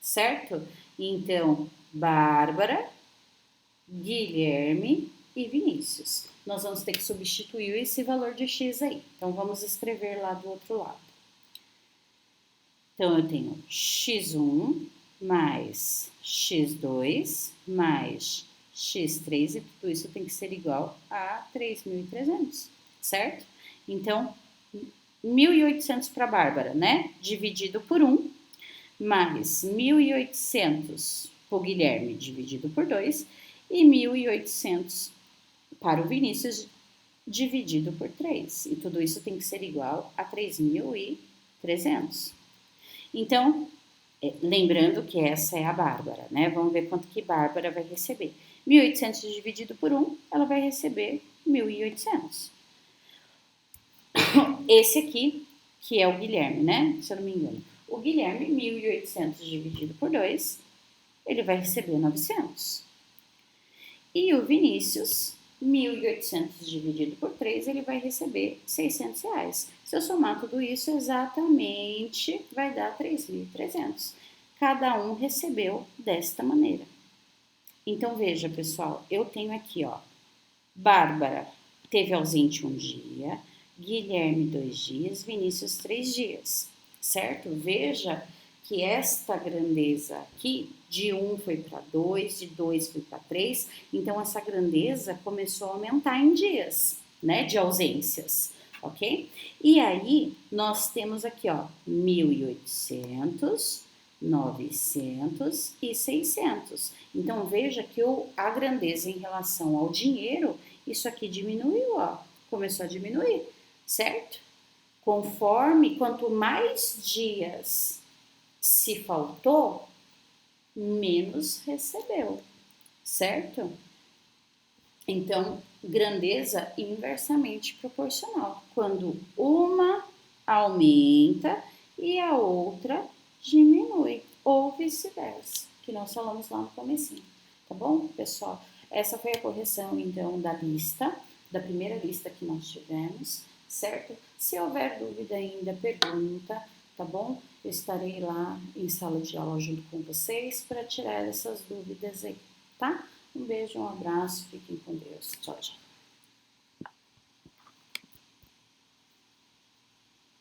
certo? Então, Bárbara, Guilherme e Vinícius. Nós vamos ter que substituir esse valor de x aí. Então, vamos escrever lá do outro lado. Então, eu tenho x1 mais x2 mais x3 e tudo isso tem que ser igual a 3.300, certo? Então, 1.800 para a Bárbara, né? Dividido por 1, mais 1.800 para o Guilherme, dividido por 2, e 1.800 para o Vinícius, dividido por 3. E tudo isso tem que ser igual a 3.300. Então, lembrando que essa é a Bárbara, né? Vamos ver quanto que Bárbara vai receber. 1.800 dividido por 1, ela vai receber 1.800. Esse aqui, que é o Guilherme, né? Se eu não me engano. O Guilherme, 1.800 dividido por 2, ele vai receber 900. E o Vinícius, 1.800 dividido por 3, ele vai receber 600 reais. Se eu somar tudo isso, exatamente vai dar 3.300. Cada um recebeu desta maneira. Então, veja, pessoal, eu tenho aqui, ó, Bárbara teve ausente um dia, Guilherme 2 dias, Vinícius 3 dias, certo? Veja que esta grandeza aqui, de 1 foi para 2, de 2 foi para 3, então essa grandeza começou a aumentar em dias, né, de ausências, ok? E aí, nós temos aqui, ó, 1.800, 900 e 600. Então, veja que a grandeza em relação ao dinheiro, isso aqui diminuiu, ó, começou a diminuir, certo? Conforme, quanto mais dias se faltou, menos recebeu, certo? Então, grandeza inversamente proporcional. Quando uma aumenta e a outra diminui, ou vice-versa, que nós falamos lá no comecinho, tá bom, pessoal? Essa foi a correção, então, da lista, da primeira lista que nós tivemos, certo? Se houver dúvida ainda, pergunta, tá bom? Eu estarei lá em sala de aula junto com vocês para tirar essas dúvidas aí, tá? Um beijo, um abraço, fiquem com Deus. Tchau, tchau.